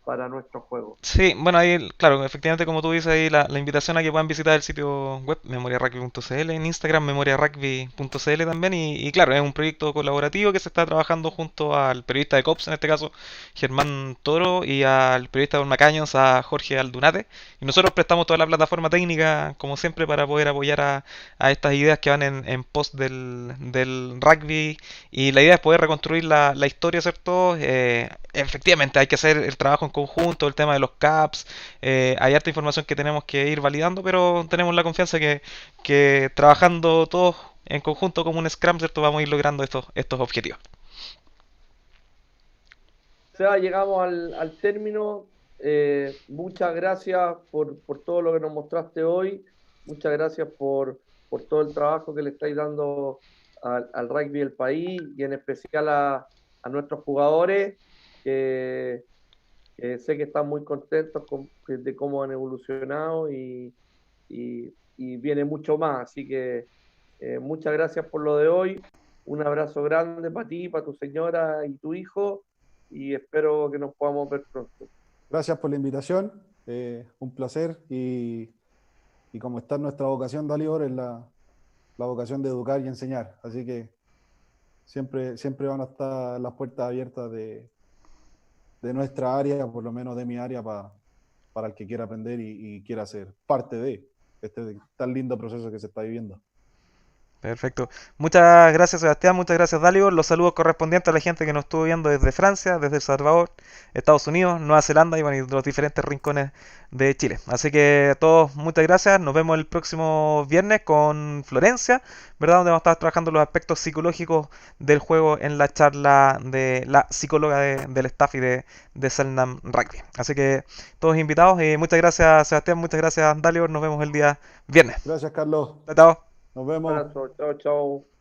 para nuestro juego. Sí, bueno, ahí, claro, efectivamente, como tú dices, ahí la invitación a que puedan visitar el sitio web memoriarugby.cl, en Instagram memoriarugby.cl también, y claro, es un proyecto colaborativo que se está trabajando junto al periodista de COPS, en este caso Germán Toro, y al periodista de Macaños, a Jorge Aldunate, y nosotros prestamos toda la plataforma técnica, como siempre, para poder apoyar a estas ideas que van en pos del rugby, y la idea es poder reconstruir la historia, ¿cierto? Efectivamente, hay que hacer el trabajo en conjunto, el tema de los caps, hay harta información que tenemos que ir validando, pero tenemos la confianza que trabajando todos en conjunto como un Scrum, ¿cierto? Vamos a ir logrando estos objetivos. O sea, llegamos al término. Muchas gracias por todo lo que nos mostraste hoy. Muchas gracias por todo el trabajo que le estáis dando al rugby del país y en especial a nuestros jugadores, que sé que están muy contentos de cómo han evolucionado y viene mucho más. Así que muchas gracias por lo de hoy. Un abrazo grande para ti, para tu señora y tu hijo, y espero que nos podamos ver pronto. Gracias por la invitación, un placer, y como está en nuestra vocación, Dalibor, es la vocación de educar y enseñar, así que siempre van a estar las puertas abiertas de nuestra área, por lo menos de mi área, para el que quiera aprender y quiera ser parte de este tan lindo proceso que se está viviendo. Perfecto. Muchas gracias, Sebastián. Muchas gracias, Dalibor. Los saludos correspondientes a la gente que nos estuvo viendo desde Francia, desde El Salvador, Estados Unidos, Nueva Zelanda y, bueno, y los diferentes rincones de Chile. Así que a todos, muchas gracias. Nos vemos el próximo viernes con Florencia, ¿verdad? Donde vamos a estar trabajando los aspectos psicológicos del juego en la charla de la psicóloga del staff y de Selknam Rugby. Así que todos invitados, y muchas gracias, Sebastián. Muchas gracias, Dalibor. Nos vemos el día viernes. Gracias, Carlos. Chao. Nos vemos. Abrazo, chao, chao.